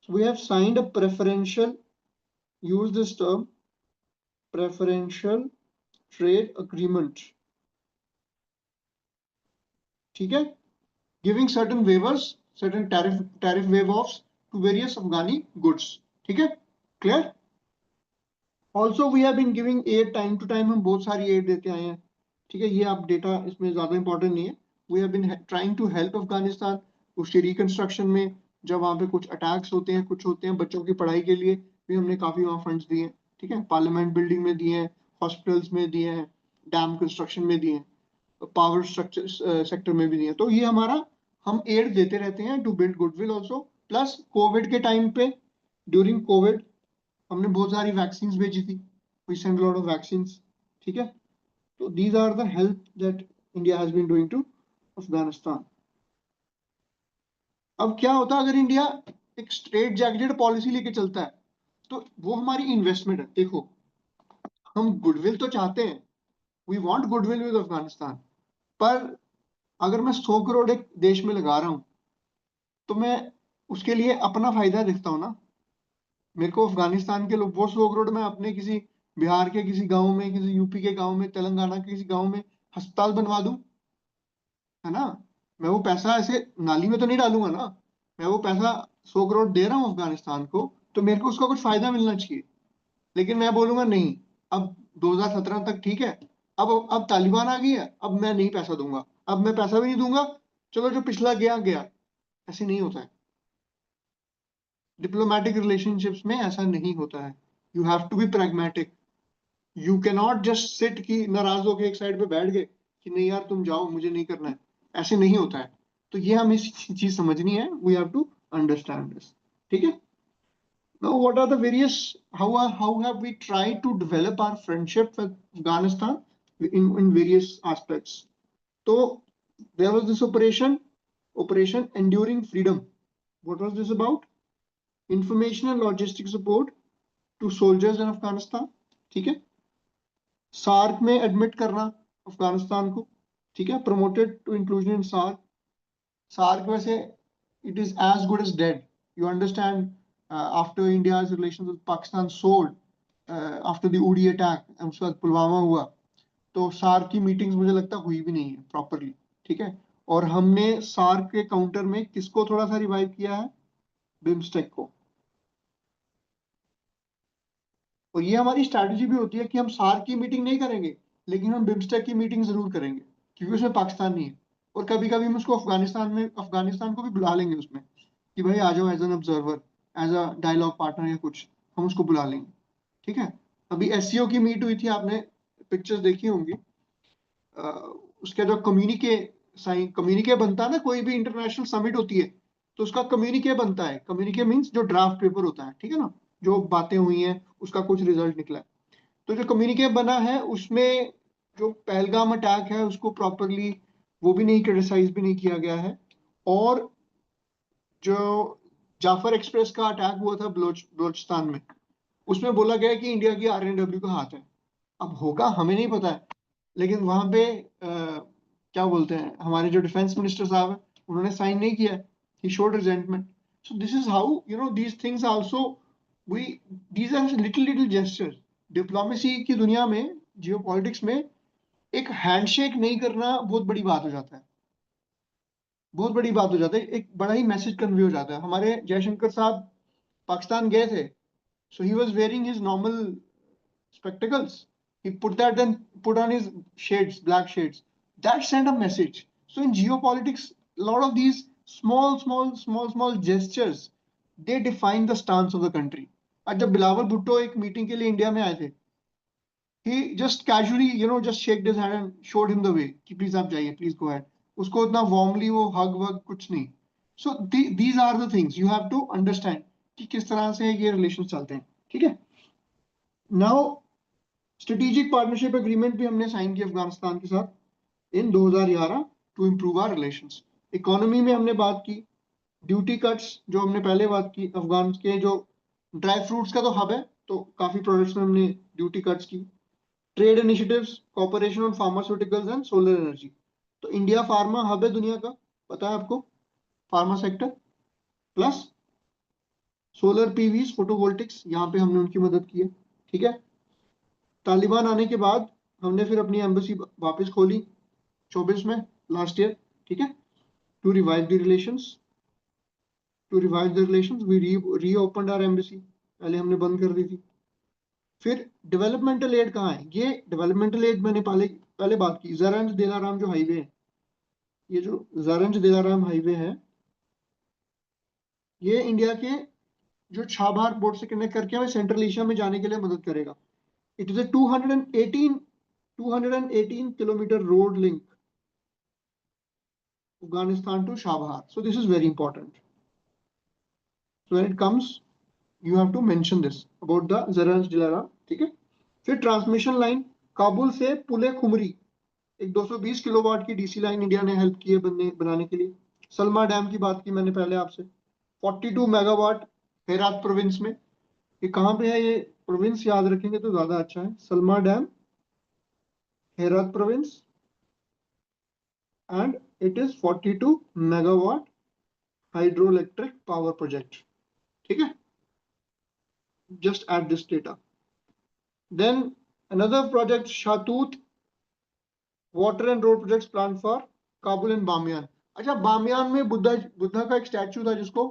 we have signed a preferential, use this term, preferential trade agreement. ठीक है, giving certain waivers, certain tariff waive offs to various Afghani goods. ठीक है, clear? Also we have been giving aid time to time, हम बहुत सारी aid देते आए हैं। ठीक है, ये आप डेटा इसमें ज्यादा इंपॉर्टेंट नहीं है। We have been trying to help Afghanistan उसके रिकंस्ट्रक्शन में, जब वहाँ पे कुछ अटैक्स होते हैं, कुछ होते हैं, बच्चों की पढ़ाई के लिए भी हमने काफी वहाँ फंड्स दिए हैं। ठीक है, पार्लियामेंट बिल्डिंग में दिए हैं, हॉस्पिटल्स में दिए हैं, डैम कंस्ट्रक्शन में दिए हैं, पावर स्ट्रक्चर सेक्टर में भी दिए हैं। तो ये हमारा, हम एड देते रहते हैं to build goodwill also. Plus covid के टाइम पे, ड्यूरिंग कोविड हमने बहुत सारी वैक्सीन भेजी थी, we send lot of vaccine. ठीक है, तो these are the help that India has been doing to Afghanistan. अब क्या होता है अगर इंडिया एक स्ट्रेट जैकेटेड पॉलिसी लेके चलता है, तो वो हमारी इन्वेस्टमेंट है। देखो, हम गुडविल तो चाहते हैं, we want goodwill with Afghanistan, पर अगर मैं 100 करोड़ एक देश में लगा रहा हूं, तो मैं उसके लिए अपना फायदा देखता हूं ना। मेरे को अफगानिस्तान के लोग, वो 100 करोड़ मैं अपने किसी बिहार के किसी गांव में, किसी यूपी के गांव में, तेलंगाना के किसी गांव में अस्पताल बनवा दूं, है ना। मैं वो पैसा ऐसे नाली में तो नहीं डालूंगा ना। मैं वो पैसा 100 करोड़ दे रहा हूँ अफगानिस्तान को, तो मेरे को उसका कुछ फायदा मिलना चाहिए। लेकिन मैं बोलूंगा नहीं, अब 2017 तक ठीक है, अब तालिबान आ गई है, अब मैं नहीं पैसा दूंगा, अब मैं पैसा भी नहीं दूंगा, चलो जो पिछला गया गया। ऐसे नहीं होता है, डिप्लोमेटिक रिलेशनशिप्स में ऐसा नहीं होता है। You have to be pragmatic. You can not just sit की नाराज होकर एक साइड पे बैठ गए कि नहीं यार तुम जाओ, मुझे नहीं करना है। ऐसे नहीं होता है। तो ये हमें चीज समझनी है, we have to understand this. ठीक है। Now, what are the various, how have we tried to develop our friendship with Afghanistan in various aspects? So there was this operation Enduring Freedom. What was this about? Information and logistic support to soldiers in Afghanistan. ठीक है, SAARC में admit करना अफगानिस्तान को। ठीक है, promoted to inclusion in SAARC. SAARC वैसे it is as good as dead, you understand. After India's relations with Pakistan sold, after the Uri attack, उसके बाद पुलवामा हुआ, तो सार्क की मीटिंग्स मुझे लगता हुई भी नहीं है प्रॉपरली। ठीक है, और हमने सार्क के काउंटर में किसको थोड़ा सा रिवाइव किया है, बिम्स्टेक को। और ये हमारी स्ट्रैटेजी भी होती है कि हम सार्क की मीटिंग नहीं करेंगे, लेकिन हम बिम्स्टेक की मीटिंग जरूर करेंगे, क्योंकि उसमें पाकिस्तान नहीं है। और कभी कभी हम उसको अफगानिस्तान को भी बुला लेंगे उसमें कि भाई आ जाओ as an observer, as a dialogue partner या कुछ, हम उसको बुला लेंगे। ठीक है, अभी एससीओ की मीट हुई थी, आपने पिक्चर्स देखी होंगी। उसका जो कम्युनिके बनता है ना, कोई भी इंटरनेशनल समिट होती है तो उसका कम्युनिके बनता है। कम्युनिके मीन्स जो ड्राफ्ट पेपर होता है, ठीक है ना, जो बातें हुई हैं उसका कुछ रिजल्ट निकला है। तो जो कम्युनिके बना है उसमें जो पहलगाम अटैक है उसको प्रॉपरली वो भी नहीं, क्रिटिसाइज भी नहीं किया गया है। और जो जाफर एक्सप्रेस का अटैक हुआ था बलोचिस्तान में, उसमें बोला गया कि इंडिया की आरएनडब्ल्यू का हाथ है। अब होगा हमें नहीं पता है, लेकिन वहां पे क्या बोलते हैं, हमारे जो डिफेंस मिनिस्टर साहब है उन्होंने साइन नहीं किया, he showed resentment. So this is how you know these things also, we these are little little gestures. Diplomacy की दुनिया में, जियोपॉलिटिक्स में, एक हैंडशेक नहीं करना बहुत बड़ी बात हो जाता है, बहुत बड़ी बात हो जाता है, एक बड़ा ही मैसेज कन्वे हो जाता है। हमारे जयशंकर साहब पाकिस्तान गए थे, so he was wearing his normal spectacles. He put that and put on his shades, black shades. That sent a message. So in geopolitics, a lot of these small gestures, they define the stance of the country. आज जब बिलावल भुट्टो एक meeting के लिए India में आए थे, he just casually just shaked his hand and showed him the way कि please आप जाइए, please go ahead. उसको इतना वार्मली वो हग वग कुछ नहीं. So these are the things you have to understand कि किस तरह से ये रिलेशन चलते हैं. ठीक है, नाउ स्ट्रेटेजिक पार्टनरशिप एग्रीमेंट भी हमने साइन किया अफगानिस्तान के साथ in 2011 to improve our relations. Economy में हमने बात की, ड्यूटी कट्स जो हमने पहले बात की, अफगान के जो ड्राई फ्रूट्स का तो हब है तो काफी प्रोडक्ट्स में हमने ड्यूटी कट्स की. Trade initiatives, corporation on pharmaceuticals and solar energy. तो इंडिया फार्मा हब है दुनिया का, पता है आपको, pharma sector plus solar PVs, photovoltaics, यहाँ पे हमने उनकी मदद की है. ठीक है, तालिबान आने के बाद हमने फिर अपनी एम्बेसी वापस खोली 24 में, लास्ट ईयर. ठीक है, to revive the relations, we reopened our embassy. पहले हमने बंद कर दी थी. फिर डेवलपमेंटल एड कहाँ है? ये डेवलपमेंटल एड मैंने पहले बात की. जरंज दिलाराम जो हाईवे है, ये जो जरंज दिलाराम हाईवे है, ये इंडिया के जो छाबार पोर्ट से कनेक्ट करके हमें सेंट्रल एशिया में जाने के लिए मदद करेगा. It is a 218 kilometer road link, Afghanistan to Shabhar. So this is very important. So when it comes, you have to mention this about the Zaranj Dilara. ठीक है, फिर ट्रांसमिशन लाइन काबुल से पुले खुमरी, एक 220 किलोवाट की डीसी लाइन इंडिया ने help की है बनाने के लिए. सलमा डैम की बात की मैंने पहले आपसे, 42 मेगावाट हेरात प्रोविंस में. ये कहाँ पे है? ये प्रोविंस याद रखेंगे तो ज्यादा अच्छा है. Salma dam, Herat province, and it is 42 megawatt hydroelectric power project. ठीक है, just add this data. Then another project, Shatut water and road projects planned for Kabul and Bamiyan. अच्छा, बामियान में बुद्धा का एक स्टैचू था जिसको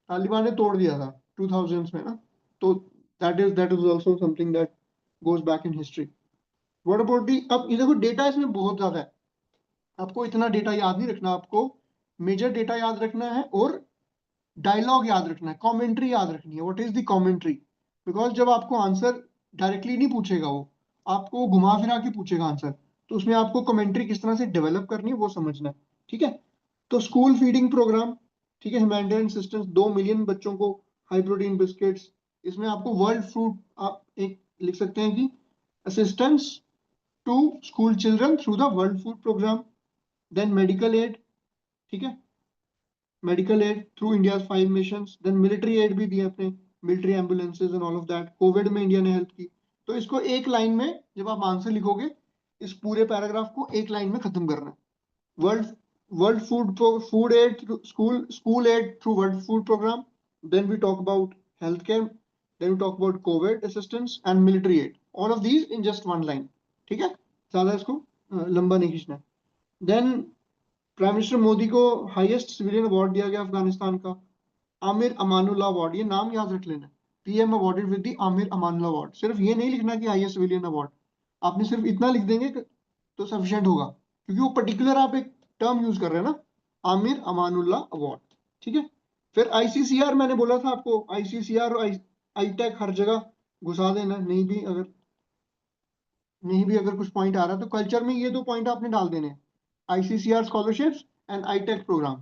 तालिबान ने तोड़ दिया था 2000s में ना, तो that is also something that goes back in history. What about the, अब ये देखो डेटा इसमें बहुत ज्यादा है, आपको इतना डेटा याद नहीं रखना, आपको मेजर डेटा याद रखना है और डायलॉग याद रखना है, कमेंट्री याद रखनी है. What is the commentary? Because जब आपको आंसर डायरेक्टली नहीं पूछेगा, वो आपको घुमा फिरा के पूछेगा आंसर, तो उसमें आपको कमेंट्री किस तरह से डेवलप करनी है वो समझना है. ठीक है, तो स्कूल फीडिंग प्रोग्राम, ठीक है, ह्यूमैनिटेरियन असिस्टेंस, 2 मिलियन बच्चों को हाई प्रोटीन बिस्किट्स. इसमें आपको वर्ल्ड फूड, आप एक लिख सकते हैं कि assistance to school children through the World Food Programme. Then medical aid, ठीक है, medical aid through India 5 missions. Then military aid भी दिए अपने, military ambulances and all of that. Covid में इंडिया ने हेल्प की. तो इसको एक लाइन में जब आप आंसर लिखोगे, इस पूरे पैराग्राफ को एक लाइन में खत्म करना है. World food aid, school aid through World Food Programme. Then we talk about health care, then we talk about covid assistance and military aid. All of these in just one line. ठीक है, ज्यादा इसको लंबा नहीं खींचना है. Then prime minister Modi को highest civilian award दिया गया अफगानिस्तान का, आमिर अमानुल्लाह अवार्ड. ये नाम याद रख लेना, PM awarded with the Aamir Amanullah award. सिर्फ ये नहीं लिखना कि हाईएस्ट सिविलियन अवार्ड, आपने सिर्फ इतना लिख देंगे तो सफिशिएंट होगा, क्योंकि वो पर्टिकुलर आप एक टर्म यूज कर रहे हैं ना, आमिर अमानुल्लाह अवार्ड, ठीक है। फिर ICCR मैंने बोला था आपको, ICCR और ITEC हर जगह घुसा देना, नहीं भी अगर कुछ पॉइंट आ रहा है तो कल्चर में ये 2 पॉइंट आपने डाल देने, ICCR scholarships and ITEC programme,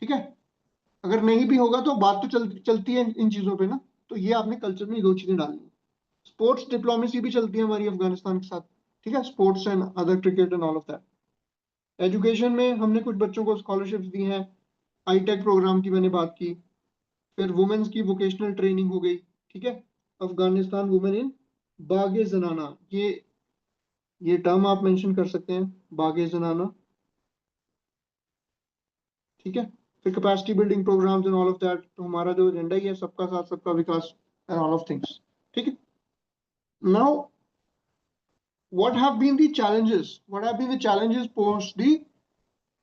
ठीक है। अगर नहीं भी होगा तो बात तो चलती है इन चीजों पे ना, तो ये आपने कल्चर में 2 चीजें डालनी। स्पोर्ट्स डिप्लोमेसी भी चलती है हमारी अफगानिस्तान के साथ, ठीक है, sports and other cricket and all of that. Education में हमने कुछ बच्चों को स्कॉलरशिप्स दी हैं, ITEC प्रोग्राम की मैंने बात की। फिर वुमेन्स की वोकेशनल ट्रेनिंग हो गई, ठीक है। अफगानिस्तान वुमेन इन बागे जनाना, ये टर्म आप मेंशन कर सकते हैं, बागे जनाना, ठीक है। फिर capacity building programmes and all of that, तो हमारा जो एजेंडा ही है सबका साथ सबका विकास एंड ऑल ऑफ थिंग्स, ठीक है। Now what have been the challenges post the,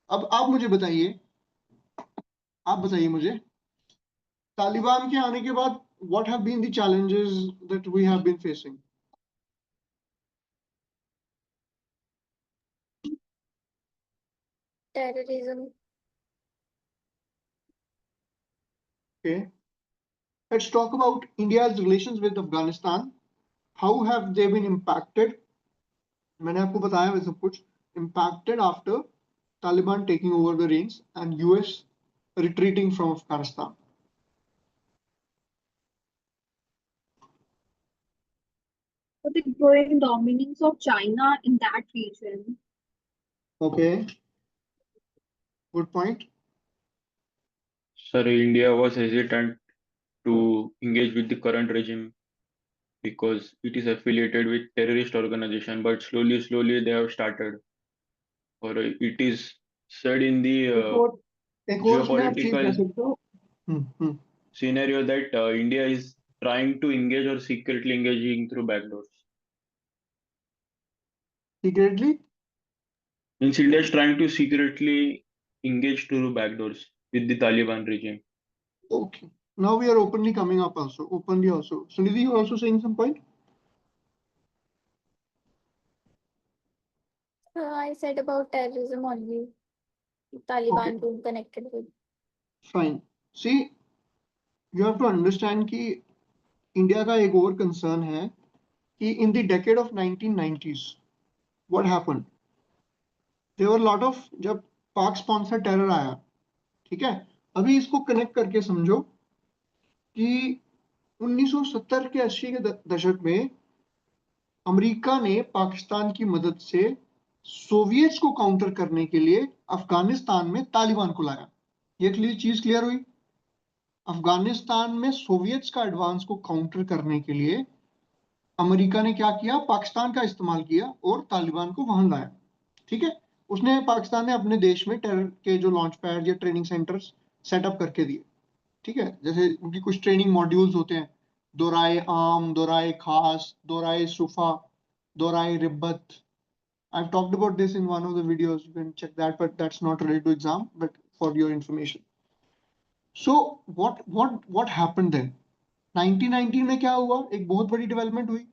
अब आप बताइए मुझे तालिबान के आने के बाद what have been the challenges that we have been facing? Terrorism. Okay, let's talk about India's relations with Afghanistan. How have they been impacted? मैंने आपको बताया वैसे सब कुछ, impacted after Taliban taking over the reins and US retreating from Afghanistan. For the growing dominance of China in that region. Okay, good point. Sir, India was hesitant to engage with the current regime because it is affiliated with terrorist organization, but slowly they have started. Or it is said in the एक और उसमें आप चीज कह geopolitical सकते हो, scenario that India is trying to engage or secretly engaging through backdoors. secretly. Means India is trying to secretly engage through backdoors with the Taliban regime. Okay. Now we are openly coming up also, openly also. Sunidhi, you are also saying some point? I said about terrorism only. Taliban being connected with. Fine. See, you have to understand कि India का एक और concern है कि in the decade of 1990s, what happened? There were a lot of, जब पाक sponsor terror आया, ठीक है, अभी इसको कनेक्ट करके समझो कि 1970 के 80 के दशक में अमेरिका ने पाकिस्तान की मदद से सोवियट्स को काउंटर करने के लिए अफगानिस्तान में तालिबान को लाया। ये चीज क्लियर हुई? अफगानिस्तान में सोवियट्स का एडवांस को काउंटर करने के लिए अमेरिका ने क्या किया? पाकिस्तान का इस्तेमाल किया और तालिबान को वहां लाया, ठीक है। पाकिस्तान ने अपने देश में टेरर के जो लॉन्च पैड या ट्रेनिंग सेंटर्स सेटअप करके दिए, ठीक है। जैसे उनकी कुछ ट्रेनिंग मॉड्यूल्स होते हैं, दोराए आम, दोराए खास, दोराए सुफा, दोराए रिब्बत। I've talked about this in one of the videos. You can check that, but that's not related to exam, but for your information. So what happened then? 1919 में क्या हुआ? एक बहुत बड़ी डेवलपमेंट हुई।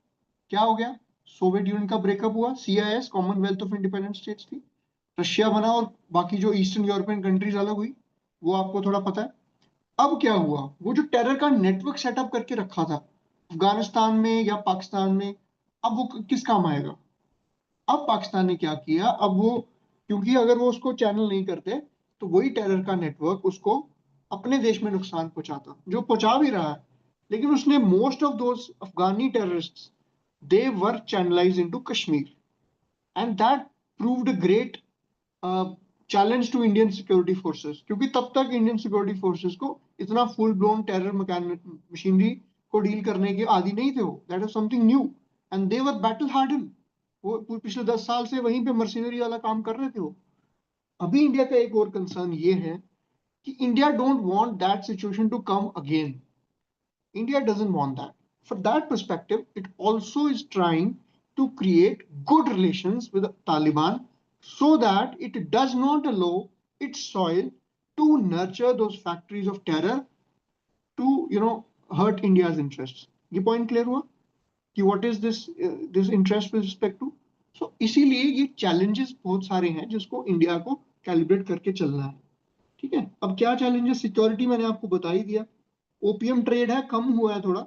क्या हो गया? सोवियत यूनियन का ब्रेकअप हुआ, CIS Commonwealth of independent states थी, रशिया बना और बाकी जो ईस्टर्न यूरोपियन कंट्रीज अलग हुई, वो आपको थोड़ा पता है। अब क्या हुआ? वो जो टेरर का नेटवर्क सेटअप करके रखा था अफगानिस्तान में या पाकिस्तान में, अब वो किस काम आएगा? अब पाकिस्तान ने क्या किया, अब वो, क्योंकि अगर वो उसको चैनल नहीं करते तो वही टेरर का नेटवर्क उसको अपने देश में नुकसान पहुंचाता, जो पहुंचा भी रहा है। लेकिन उसने most of those Afghani terrorists, they were channelized into Kashmir, and that proved a great challenge to Indian security forces, क्योंकि तब तक इंडियन सिक्योरिटी फोर्सेस को इतना फुल ब्लोन टेरर मशीनरी को डील करने के आदी नहीं थे वो। That is something new and they were battle hardened. वो पिछले 10 साल से वहीं पे मर्सिनरी वाला काम कर रहे थे वो। अभी इंडिया का एक और कंसर्न ये है कि India don't want that situation to come again. India doesn't want that. For that perspective, it also is trying to create good relations with the Taliban so that it does not allow its soil to nurture those factories of terror to, hurt India's interests. ये point clear हुआ कि what is this interest with respect to? So इसीलिए ये challenges बहुत सारे हैं जिसको India को कैलिब्रेट करके चलना है। ठीक है, अब क्या चैलेंजेस, सिक्योरिटी मैंने आपको बता ही दिया। ओपीएम ट्रेड है, कम हुआ है थोड़ा।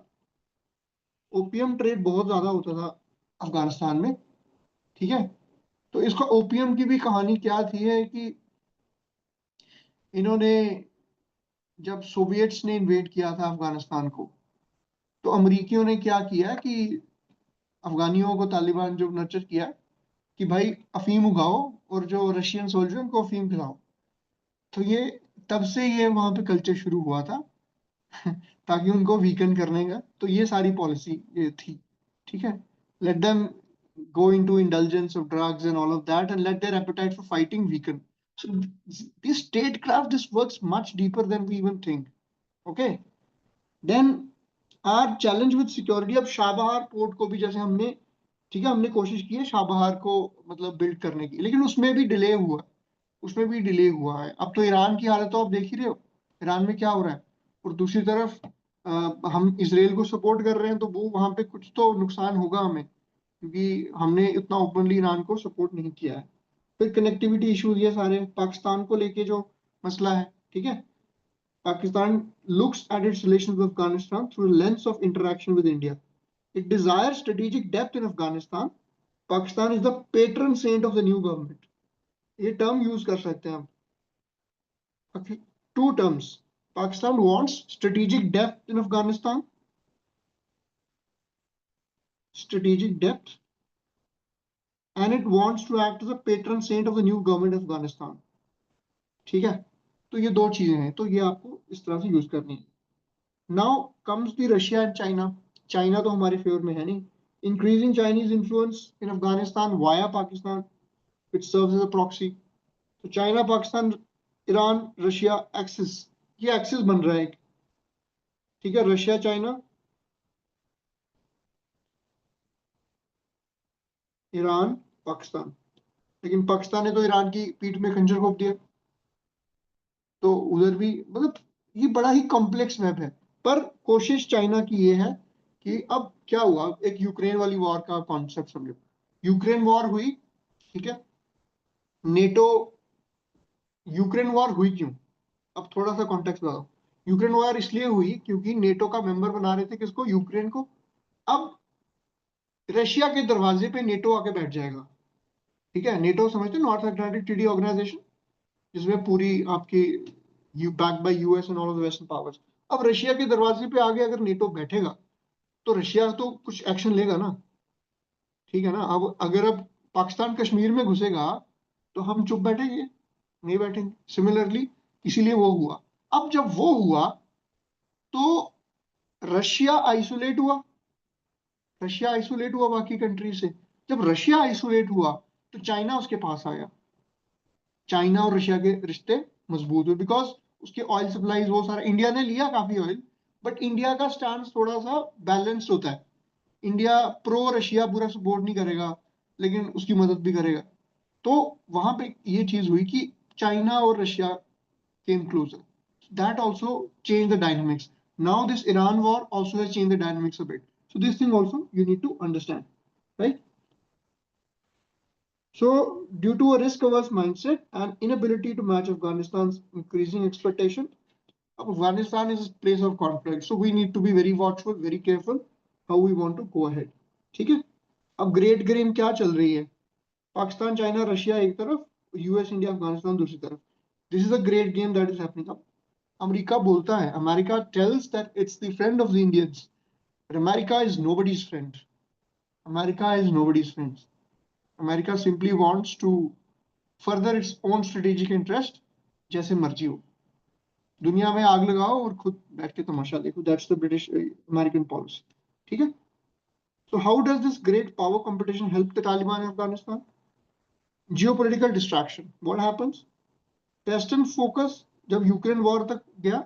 ओपीएम ट्रेड बहुत ज्यादा होता था अफगानिस्तान में। ठीक है, तो इसका ओपीएम की भी कहानी क्या थी है कि इन्होंने, जब सोवियट्स ने इन्वेड किया था अफगानिस्तान को, तो अमरीकियों ने क्या किया कि अफगानियों को, तालिबान जो नर्चर किया कि भाई अफीम उगाओ और जो रशियन सोल्जर उनको अफीम खिलाओ। तो ये तब से ये वहां पे कल्चर शुरू हुआ था ताकि उनको वीकन करने का। तो ये सारी पॉलिसी ये थी। ठीक है, let them go into indulgence of drugs and all of that and let their appetite for fighting weaken. So this statecraft, this works much deeper than we even think. Okay, then our challenge with security, अब शाहबहार port को भी जैसे हमने, ठीक है, हमने कोशिश की है शाहबहार को मतलब बिल्ड करने की, लेकिन उसमें भी डिले हुआ, उसमें भी डिले हुआ है। अब तो ईरान की हालत तो आप देख ही रहे हो, ईरान में क्या हो रहा है। और दूसरी तरफ हम इसराइल को सपोर्ट कर रहे हैं, तो वो वहां पे कुछ तो नुकसान होगा हमें, क्योंकि हमने इतना ओपनली ईरान को सपोर्ट नहीं किया है। फिर कनेक्टिविटी इश्यूज ये सारे, पाकिस्तान को लेके जो मसला है। ठीक है, Pakistan looks at its relations with Afghanistan through the lens of interaction with India. It desires strategic depth in Afghanistan. Pakistan is the patron saint of the new government. ये टर्म यूज कर सकते हैं हम। Two terms, Pakistan wants strategic depth in Afghanistan, strategic depth, and it wants to act as a patron saint of the new government of Afghanistan. ठीक है, तो ये दो चीजें हैं, तो ये आपको इस तरह से यूज करनी है। Now comes the Russia and China. China तो हमारे फेवर में है नहीं। Increasing Chinese influence in Afghanistan via Pakistan, which serves as a proxy. तो China, Pakistan, Iran, Russia axis, ये एक्सिस बन रहा है। ठीक है, रशिया, चाइना, ईरान, पाकिस्तान। लेकिन पाकिस्तान ने तो ईरान की पीठ में खंजर घोंप दिया, तो उधर भी मतलब ये बड़ा ही कॉम्प्लेक्स मैप है। पर कोशिश चाइना की ये है कि अब क्या हुआ, एक यूक्रेन वाली वॉर का कॉन्सेप्ट समझो। यूक्रेन वॉर हुई, ठीक है, नेटो, यूक्रेन वॉर हुई क्यों, अब थोड़ा सा कॉन्टेक्स्ट बताओ। यूक्रेन वॉर इसलिए हुई क्योंकि नेटो का मेंबर बना रहे थे किसको, यूक्रेन को। अब रशिया के दरवाजे पे नेटो आके बैठ जाएगा। ठीक है, नेटो समझते, नॉर्थ अटलांटिक ट्रीटी ऑर्गेनाइजेशन, जिसमें पूरी आपकी back by US and all of the western powers. अब रशिया के दरवाजे पे आगे अगर नेटो बैठेगा तो रशिया तो कुछ एक्शन लेगा ना। ठीक है ना, अब अगर अब पाकिस्तान कश्मीर में घुसेगा तो हम चुप बैठेंगे, नहीं बैठेंगे। सिमिलरली इसीलिए वो हुआ। अब जब वो हुआ तो रशिया आइसोलेट हुआ, रशिया आइसोलेट हुआ बाकी कंट्री से। जब रशिया आइसोलेट हुआ तो चाइना उसके पास आया। चाइना और रशिया के रिश्ते मजबूत हुए बिकॉज उसके ऑयल सप्लाईज वो सारा, इंडिया ने लिया काफी ऑयल, बट इंडिया का स्टैंड थोड़ा सा बैलेंस्ड होता है। इंडिया प्रो रशिया पूरा सपोर्ट नहीं करेगा, लेकिन उसकी मदद भी करेगा। तो वहां पे ये चीज हुई कि चाइना और Russia came closer, that also change the dynamics. Now this Iran war also has change the dynamics a bit, so this thing also you need to understand, right? So, due to a risk-averse mindset and inability to match Afghanistan's increasing expectation, Afghanistan is a place of conflict. So we need to be very watchful, very careful how we want to go ahead. ठीक है, अब great game क्या चल रही है, Pakistan, China, Russia एक तरफ, US, India, Afghanistan दूसरी तरफ। This is a great game that is happening. अब अमेरिका बोलता है, America tells that it's the friend of the Indians, but America is nobody's friend. America is nobody's friend. America simply wants to further its own strategic interest, जैसे मर्जी हो। दुनिया में आग लगाओ और खुद बैठ के तमाशा देखो, that's the British American policy. ठीक है, so how does this great power competition help the Taliban in Afghanistan? Geopolitical distraction, what happens, western focus जब यूक्रेन वॉर तक गया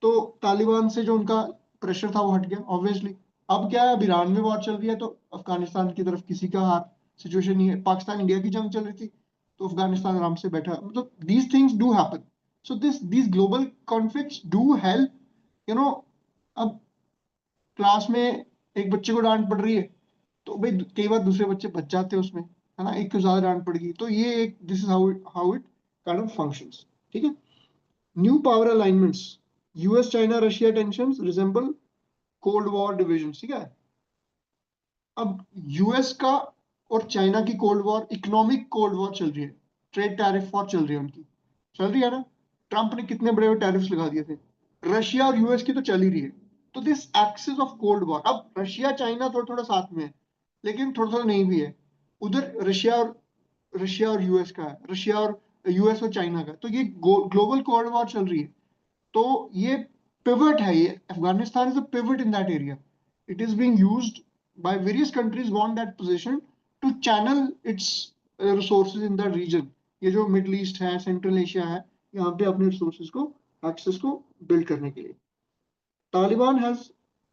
तो तालिबान से जो उनका प्रेशर था वो हट गया ऑब्वियसली। अब क्या है, अब ईरान में वॉर चल रही है तो अफगानिस्तान की तरफ किसी का हाथ सिचुएशन नहीं है। पाकिस्तान इंडिया की जंग चल रही थी तो अफगानिस्तान आराम से बैठा। मतलब these things do happen, so these global conflicts do help, you know. अब क्लास में एक बच्चे को डांट पड़ रही है तो भाई कई बार दूसरे बच्चे बच जाते हैं उसमें, है ना, एक को ज्यादा डांट पड़ गई। तो ये एक, this is how it kind of functions. ठीक है? New power alignments. US China Russia tensions resemble Cold War divisions. ठीक है? अब यूएस का और चाइना की cold war, economic cold war चल रही है, ट्रेड टैरिफ वॉर चल रही है, उनकी चल रही है ना. ट्रंप ने कितने बड़े टैरिफ्स लगा दिए थे. रशिया और यूएस की तो चल ही रही है. तो this axis of cold war, अब रशिया चाइना थोड़ा थोड़ा साथ में है, लेकिन थोड़ा थोड़ा नहीं भी है. उधर रशिया और यूएस का है, रशिया और यूएस और चाइना का. तो ये ग्लोबल कोल्ड वॉर चल रही है. तो ये पिवट है, ये Afghanistan is a pivot in that area. It is being used by various countries want that position to channel its resources in that region. ये जो मिडल ईस्ट है, सेंट्रल एशिया है, यहाँ पे अपने रिसोर्सेज को, एक्सेस को बिल्ड करने के लिए. Taliban has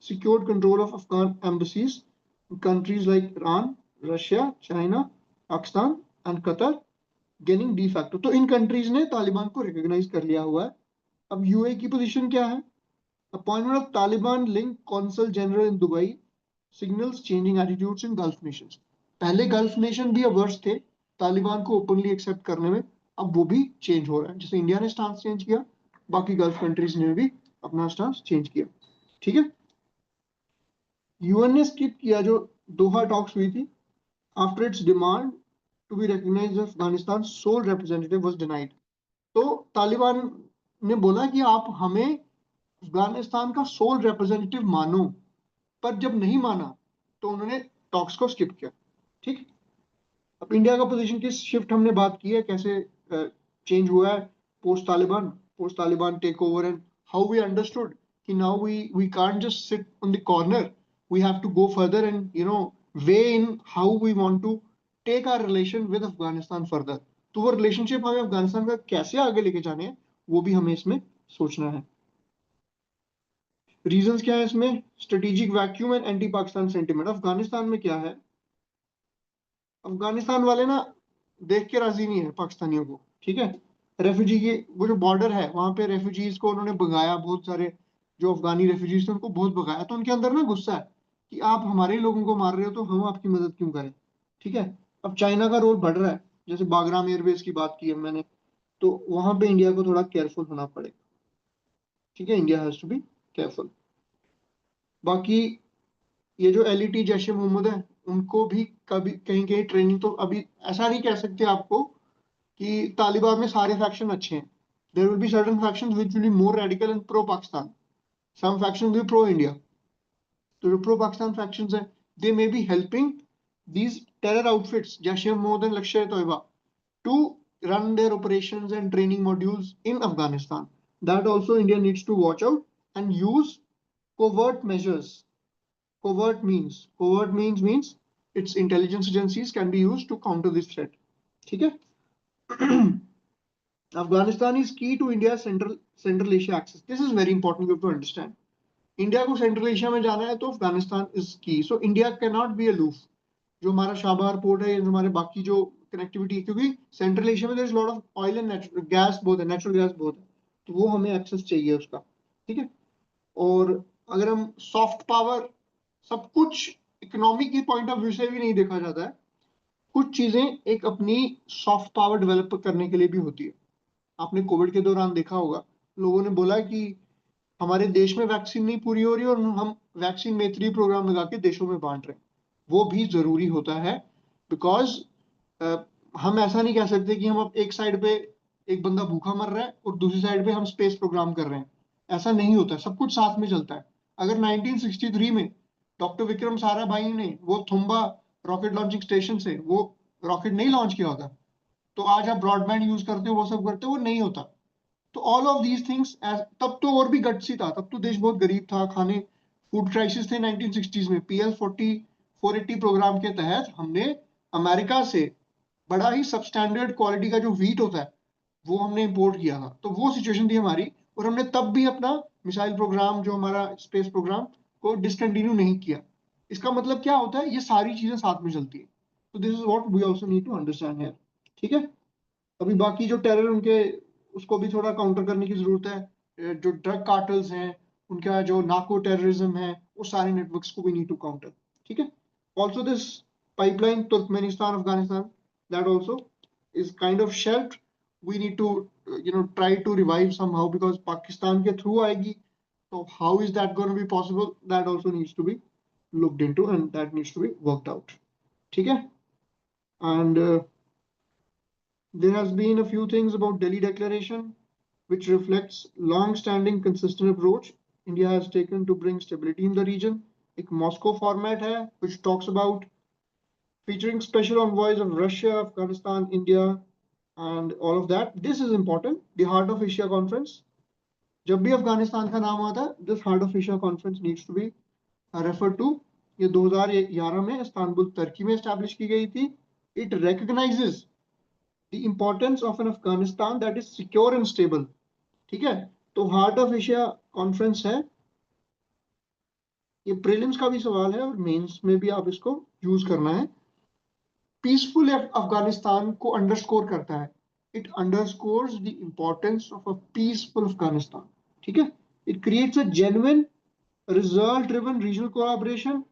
secured control of Afghan embassies in countries like Iran, Russia, China, Pakistan and Qatar, gaining de facto. तो इन कंट्रीज ने तालिबान को रिकॉग्नाइज कर लिया हुआ है. अब यूए की पोजीशन क्या है? Appointment of Taliban link consul general in Dubai signals changing attitudes in Gulf nations. पहले गल्फ नेशन भी अवर्स थे तालिबान को ओपनली एक्सेप्ट करने में, अब वो भी चेंज हो रहा है. जैसे इंडिया ने स्टांस चेंज किया, बाकी गल्फ कंट्रीज ने भी अपना स्टांस चेंज किया. ठीक है? यूएन ने स्किप किया जो दोहा टॉक्स हुई थी. After its demand to be recognised Afghanistan sole representative was denied. तो तालिबान ने बोला कि आप हमें अफगानिस्तान का सोल रिप्रेजेंटेटिव मानो, पर जब नहीं माना तो उन्होंने टॉक्स को स्किप किया. ठीक. अब इंडिया का पोजीशन की शिफ्ट हमने बात की है, कैसे चेंज हुआ है post Taliban take over, and how we understood कि now we can't just sit on the corner, we have to go further and way in how we want to take our relation with Afghanistan further. तो वो relationship हमें अफगानिस्तान का कैसे आगे लेके जाने हैं, वो भी हमें इसमें सोचना है. रीजंस क्या है इसमें? Strategic vacuum and anti Pakistan sentiment. Afghanistan में क्या है, अफगानिस्तान वाले ना देख के राजी नहीं है पाकिस्तानियों को. ठीक है? रेफ्यूजी के वो जो बॉर्डर है वहां पे रेफ्यूजीज को उन्होंने भगाया, बहुत सारे जो अफगानी रेफ्यूजीज थे उनको बहुत भगाया. तो उनके अंदर ना गुस्सा है कि आप हमारे लोगों को मार रहे हो तो हम आपकी मदद क्यों करें. ठीक है? अब चाइना का रोल बढ़ रहा है, जैसे बागराम एयरबेस की बात की है मैंने, तो वहां पे इंडिया को थोड़ा केयरफुल होना पड़ेगा. ठीक है? India has to be careful. बाकी ये जो एलईटी जैश ए मोहम्मद है, उनको भी कभी कहीं कहीं ट्रेनिंग, तो अभी ऐसा नहीं कह सकते आपको कि तालिबान में सारे फैक्शन अच्छे हैं. There will be certain factions which will be more radical and pro Pakistan, some factions will be pro India. तो जो प्रो पाकिस्तान फैक्शंस हैं, they may be helping these terror outfits, Jaish e Mohammed and Lashkar-e-Toiba, to run their operations and training modules in Afghanistan. That also India needs to watch out and use covert measures. Covert means its intelligence agencies can be used to counter this threat. ठीक है? Afghanistan is key to India's Central Asia access. This is very important. You have to understand. India को central Asia में जाना है तो Afghanistan is की. So India can not be aloof. जो हमारा शाहबार पोर्ट है, हमारे बाकी जो कनेक्टिविटी, क्योंकि सेंट्रल एशिया में there is lot of oil and gas बहुत है, नेचुरल गैस बहुत है, तो वो हमें एक्सेस चाहिए उसका. ठीक है? और अगर हम सॉफ्ट पावर, सब कुछ इकोनॉमी की पॉइंट ऑफ व्यू से भी नहीं देखा जाता है. कुछ चीजें एक अपनी सॉफ्ट पावर डेवलप करने के लिए भी होती है. आपने कोविड के दौरान देखा होगा, लोगों ने बोला कि हमारे देश में वैक्सीन नहीं पूरी हो रही और हम वैक्सीन मैत्री प्रोग्राम लगा के देशों में बांट रहे हैं. वो भी जरूरी होता है, बिकॉज हम ऐसा नहीं कह सकते कि हम अब एक साइड पे एक बंदा भूखा मर रहा है और दूसरी साइड पे हम स्पेस प्रोग्राम कर रहे हैं. ऐसा नहीं होता, सब कुछ साथ में चलता है. अगर 1963 में डॉक्टर विक्रम साराभाई ने वो थुम्बा रॉकेट लॉन्चिंग स्टेशन से वो रॉकेट नहीं लॉन्च किया होता, तो आज आप ब्रॉडबैंड यूज करते हो, वो सब करते हो, वो नहीं होता. तो ऑल ऑफ दीज थिंग्स, तब तो और भी गट्सी था, तब तो देश बहुत गरीब था, खाने फूड क्राइसिस थे 1960s में. PL 480 प्रोग्राम के तहत हमने अमेरिका से बड़ा ही सबस्टैंडर्ड क्वालिटी का जो व्हीट होता है वो हमने इंपोर्ट किया था. तो वो सिचुएशन थी हमारी, और हमने तब भी अपना मिसाइल प्रोग्राम, जो हमारा स्पेस प्रोग्राम, को डिसकंटिन्यू नहीं किया. इसका मतलब क्या होता है, ये सारी चीजें साथ में चलती है. तो this is what we also need to understand here. ठीक है? अभी बाकी जो टेरर उनके, उसको भी थोड़ा काउंटर करने की जरूरत है. जो ड्रग कार्टल्स हैं, उनका जो नार्को टेररिज्म है, वो सारे नेटवर्क्स को वी नीड टू काउंटर. ठीक है? Also this pipeline Turkmenistan Afghanistan, that also is kind of shelved we need to try to revive somehow because Pakistan के through आएगी. So how is that going to be possible? That also needs to be looked into and that needs to be worked out. ठीक है? And there has been a few things about Delhi Declaration, which reflects long-standing consistent approach India has taken to bring stability in the region. एक Moscow format है, which talks about featuring special envoys of Russia, Afghanistan, India, and all of that. This is important. The Heart of Asia Conference. जब भी अफगानिस्तान का नाम आता है, this Heart of Asia Conference needs to be referred to. ये 2011 में Istanbul तुर्की में establish की गई थी. It recognizes the importance of an Afghanistan that is secure and stable. ठीक है? तो हार्ट ऑफ एशिया कॉन्फ्रेंस है. ये प्रीलिम्स का भी सवाल है और मेंस में भी आप इसको यूज करना है. पीसफुल अफगानिस्तान को अंडरस्कोर करता है. It underscores the importance of a peaceful Afghanistan. ठीक है? It creates a genuine result driven regional collaboration.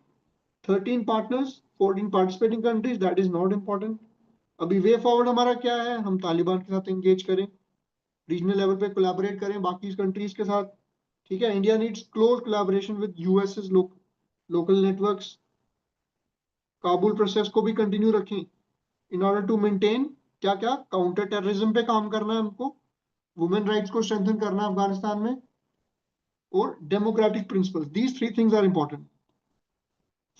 13 partners, 14 participating countries. That is not important. अभी वे फॉरवर्ड हमारा क्या है? हम तालिबान के साथ एंगेज करें, रीजनल लेवल पे कोलैबोरेट करें बाकी कंट्रीज के साथ. ठीक है? India needs close collaboration with USS local networks. Kabul process को भी कंटिन्यू रखें इन ऑर्डर टू मेंटेन क्या क्या काउंटर टेररिज्म पे काम करना है हमको, वुमेन राइट्स को स्ट्रेंथन करना है अफगानिस्तान में, और democratic principles. These 3 things are important.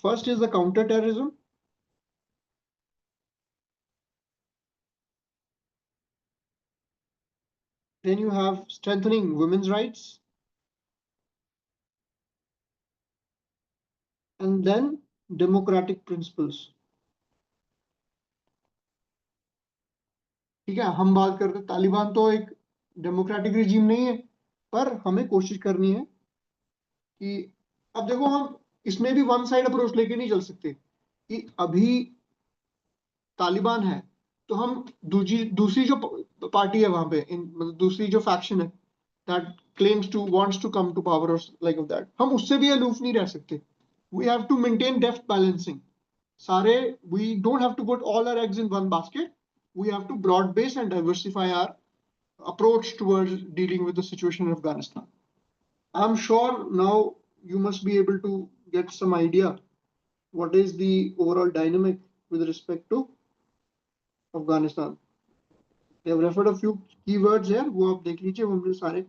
First is the counter terrorism. Then you have strengthening women's rights. And then democratic principles. ठीक है? हम बात करते, तालिबान तो एक डेमोक्रेटिक रिजीम नहीं है, पर हमें कोशिश करनी है कि अब देखो हम इसमें भी वन साइड अप्रोच लेके नहीं चल सकते कि अभी तालिबान है तो हम दूसरी जो पार्टी है वहां पे, मतलब दूसरी जो फैक्शन है that claims to wants to come to power और लाइक ऑफ दैट, हम उससे भी अलूफ नहीं रह सकते. We have to maintain deft balancing. सारे we don't have to put all our eggs in one basket. We have to broad base and diversify our approach towards dealing with the situation in Afghanistan. I'm sure now you must be able to get some idea what is the overall dynamic with respect to Afghanistan. They have referred a few keywords here. वो आप देख लीजिए, वो हमने सारे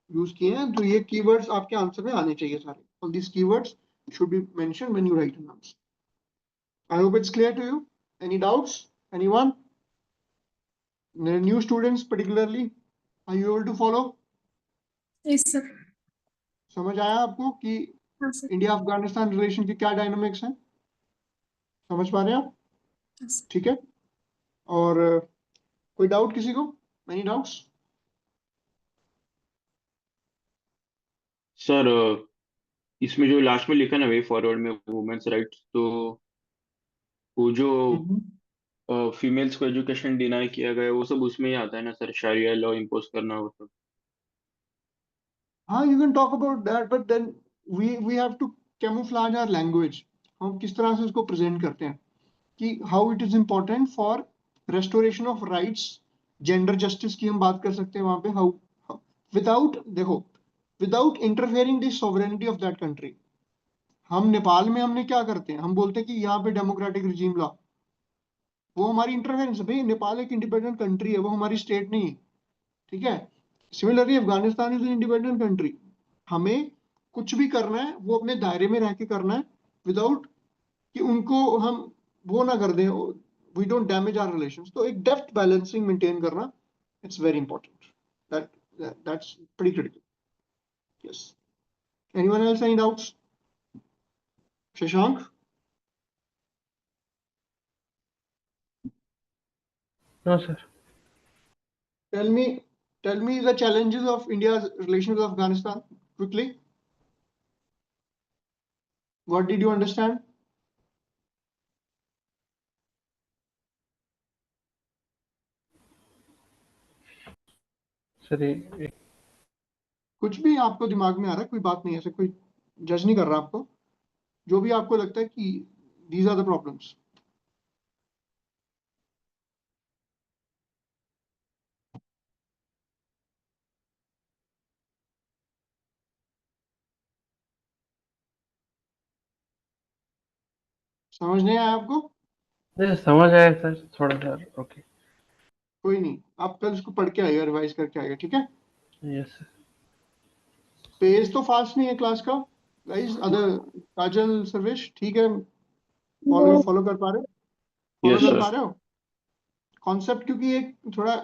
use किए हैं. तो ये keywords आपके आंसर में आने चाहिए सारे. All these keywords should be mentioned when you write an answer. I hope it's clear to you. Any doubts? Anyone? New students particularly, are you able to follow? Yes, sir. समझ आया आपको कि हाँ, sir. India Afghanistan relation की क्या dynamics हैं? समझ पा रहे हैं आप? Yes. ठीक है? और कोई डाउट किसी को? Any doubts? सर इसमें जो लास्ट में लिखा ना वे फॉरवर्ड में वुमेन्स राइट्स, तो वो जो फीमेल्स को एजुकेशन डिनाई किया गया वो सब उसमें ही आता है ना सर, शरिया लॉ इम्पोज करना वो सब. हाँ, you can talk about that, but then we have to camouflage our language. हम किस तरह से उसको प्रेजेंट करते हैं कि how it is important for restoration of rights, gender justice की हम बात कर सकते हैं वहां पे. how without, देखो, without interfering the sovereignty of that country. हम नेपाल में हमने क्या करते हैं? हम बोलते हैं कि यहाँ पे डेमोक्रेटिक रिजीम ला. वो हमारी इंटरफेरेंस है. भाई नेपाल एक इंडिपेंडेंट कंट्री है, वो हमारी स्टेट नहीं है. ठीक है? Similarly Afghanistan is an independent country. हमें कुछ भी करना है वो अपने दायरे में रह के करना है, विदाउट कि उनको हम वो ना कर दें. We don't damage our relations. तो एक डेप्थ बैलेंसिंग मेंटेन करना, it's very important. That's pretty critical. Yes. Anyone else? Any doubts? Shashank? No, sir. Tell me the challenges of India's relations with Afghanistan quickly. What did you understand? Sir, ये कुछ भी आपको दिमाग में आ रहा है, कोई बात नहीं है, ऐसे कोई जज नहीं कर रहा आपको. जो भी आपको लगता है कि these are the problems. समझ नहीं आया आपको? नहीं, समझ आया सर, थोड़ा सा। ओके। कोई नहीं, आप कल इसको पढ़ के आइएगा, रिवाइज करके आइएगा, ठीक है? Yes sir. पेज तो फास्ट नहीं है क्लास का गाइस। अदर काजल सर्वेश ठीक है? Follow No. फॉलो कर पा रहे हो? फॉलो Yes, कर sir. पा रहे हो कॉन्सेप्ट? क्योंकि एक थोड़ा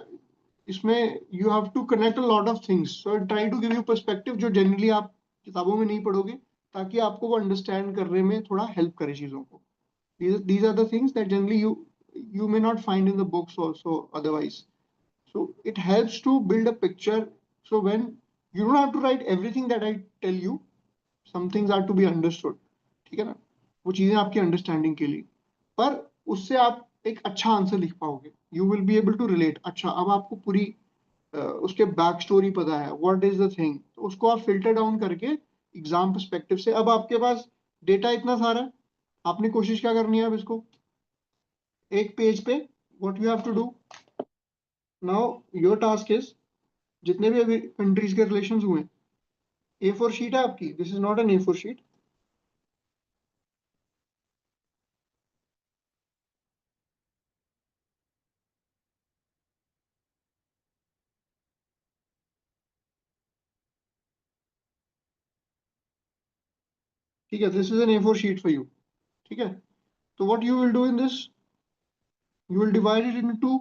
इसमें you have to connect a lot of things, so try to give you perspective जो जनरली आप किताबों में नहीं पढ़ोगे, ताकि आपको वो अंडरस्टैंड करने में थोड़ा हेल्प करे चीजों को. These are the things that generally you may not find in the books also otherwise. So it helps to build a picture. So when you don't have to write everything that I tell you, some things are to be understood. ठीक है ना? वो चीजें आपकी understanding के लिए, पर उससे आप एक अच्छा आंसर लिख पाओगे. You will be able to relate. अच्छा, अब आपको पूरी उसके बैक स्टोरी पता है, व्हाट इज द थिंग, तो उसको आप फिल्टर डाउन करके एग्जाम पर्सपेक्टिव से, अब आपके पास डेटा इतना सारा है, आपने कोशिश क्या करनी है अब इसको एक पेज पे, what you have to do now, your task is, जितने भी अभी कंट्रीज के रिलेशंस हुए, A4 शीट है आपकी, this is not an A4 sheet. ठीक है, this is an A4 sheet for you. ठीक है, तो what you will do in this, you will divide it into two.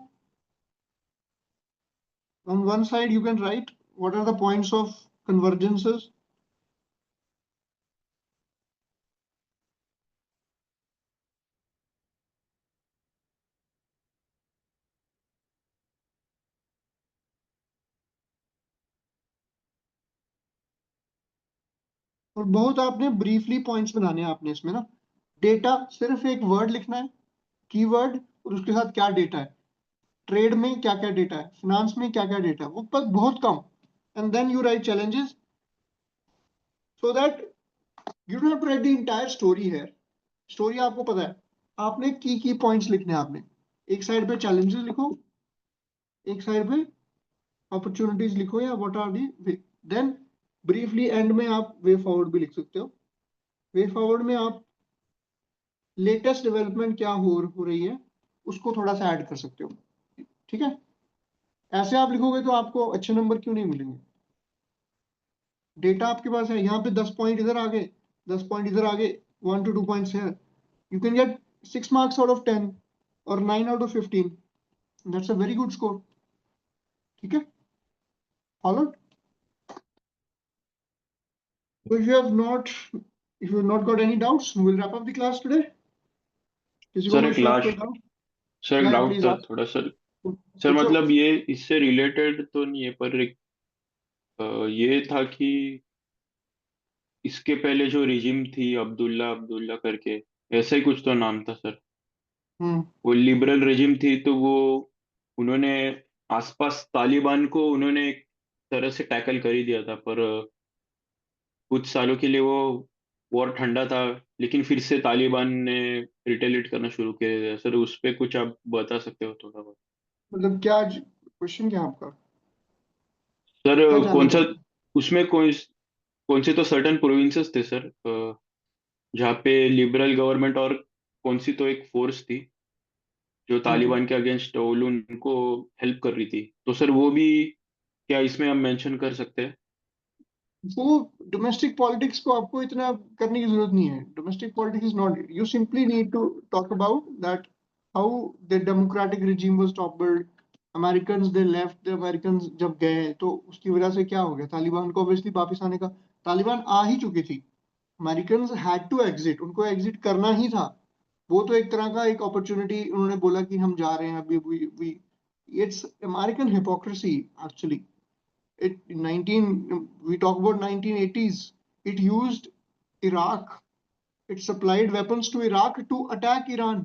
On one side you can write what are the points of convergences. और बहुत आपने briefly points बनाने हैं आपने इसमें ना. डेटा सिर्फ एक वर्ड लिखना है, कीवर्ड, और उसके साथ क्या डेटा है, ट्रेड में क्या क्या डेटा है, फिनांस में क्या क्या डेटा है, वो पर बहुत कम. And then you write challenges, so that you don't have to write the entire story है. स्टोरी आपको पता है, आपने की पॉइंट्स लिखने हैं आपने. एक साइड पे चैलेंजेस लिखो, एक साइड पे अपॉर्चुनिटीज लिखो, या what are the way. Then briefly end में आप वे फॉरवर्ड भी लिख सकते हो. वे फॉरवर्ड में आप लेटेस्ट डेवलपमेंट क्या हो रही है उसको थोड़ा सा ऐड कर सकते हो. ठीक है, ऐसे आप लिखोगे तो आपको अच्छे नंबर क्यों नहीं मिलेंगे. डेटा आपके पास है, यहाँ पे 10 पॉइंट इधर आ गए, 10 पॉइंट इधर आ गए, 1 to 2 पॉइंट्स है, you can get 6 marks out of 10 और 9 out of 15. That's a very good score. ठीक है, followed. So if you have not got any doubts, we will wrap up the class today. किसी को sir कोई एक शक, कोई लास्ट डाउट? सर एक या डाउट प्लीज था आप थोड़ा सर. सर पूछो. मतलब ये इससे रिलेटेड तो नहीं है, पर ये था कि इसके पहले जो रिजिम थी अब्दुल्ला अब्दुल्ला करके, ऐसा ही कुछ तो नाम था सर. हम्म. वो लिबरल रेजिम थी, तो वो उन्होंने आसपास तालिबान को उन्होंने एक तरह से टैकल कर ही दिया था, पर कुछ सालों के लिए वो वॉर ठंडा था, लेकिन फिर से तालिबान ने रिटेलिएट करना शुरू कर दिया सर. उस पे कुछ आप बता सकते हो थोड़ा बहुत? मतलब क्या क्वेश्चन, क्या आपका सर क्या जानना कौन सा, चाहते उसमें कौन से तो सर्टन प्रोविंसेस थे सर, जहाँ पे लिबरल गवर्नमेंट, और कौन सी तो एक फोर्स थी जो हैं? तालिबान के अगेंस्ट उनको हेल्प कर रही थी, तो सर वो भी क्या इसमें हम मेंशन कर सकते हैं? वो डोमेस्टिक पॉलिटिक्स को आपको इतना करने की जरूरत नहीं है. Domestic politics is not, you simply need to talk about that how the democratic regime was toppled. American they left, the American जब गए तो उसकी वजह से क्या हो गया, तालिबान को ऑब्वियसली वापस आने का. तालिबान आ ही चुकी थी, अमेरिकन हैड टू एग्जिट, उनको एग्जिट करना ही था. वो तो एक तरह का एक अपॉर्चुनिटी, उन्होंने बोला कि हम जा रहे हैं अभी. It's American hypocrisy actually. It 19 we talk about 1980s, it used Iraq, it supplied weapons to Iraq to attack Iran.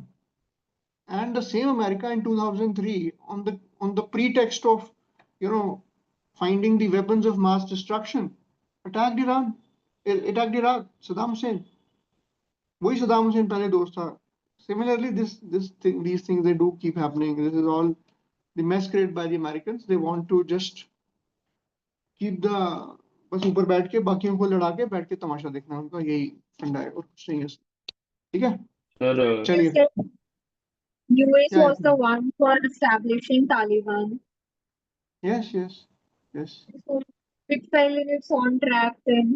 And the same America in 2003, on the pretext of, you know, finding the weapons of mass destruction, attacked Iran, attacked Iraq. Saddam Hussein, वही सदाम हुसैन पहले दोस्त था. Similarly, these things they do keep happening. This is all the mess created by the Americans. They want to just keep the, बस ऊपर बैठ के बाकियों को लड़ा के बैठ के तमाशा देखना, उनका यही फंडा है और कुछ नहीं है. ठीक है, सर चलिए US Yeah, was the one for establishing Taliban. yes, yes, yes. So it fell in its own track then.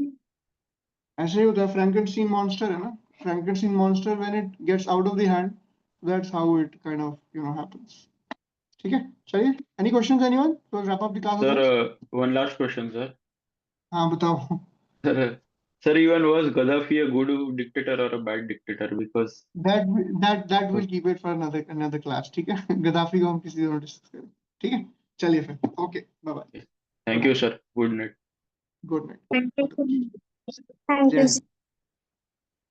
ऐसे ही होता है, Frankenstein monster है ना, Frankenstein monster when it gets out of the hand, that's how it kind of happens. ठीक है, चलिए. Any questions, anyone? So wrap up the class. Sir one last question, sir. हाँ बताओ. Sir, even was Gaddafi a good dictator or a bad dictator? Because That will keep it for another class. ठीक है, Gaddafi को हम किसी और discuss करें. ठीक है, चलिए फिर. Okay, bye bye. thank you, sir. Good night. Good night. Thank you. Thank Jai you. Hind.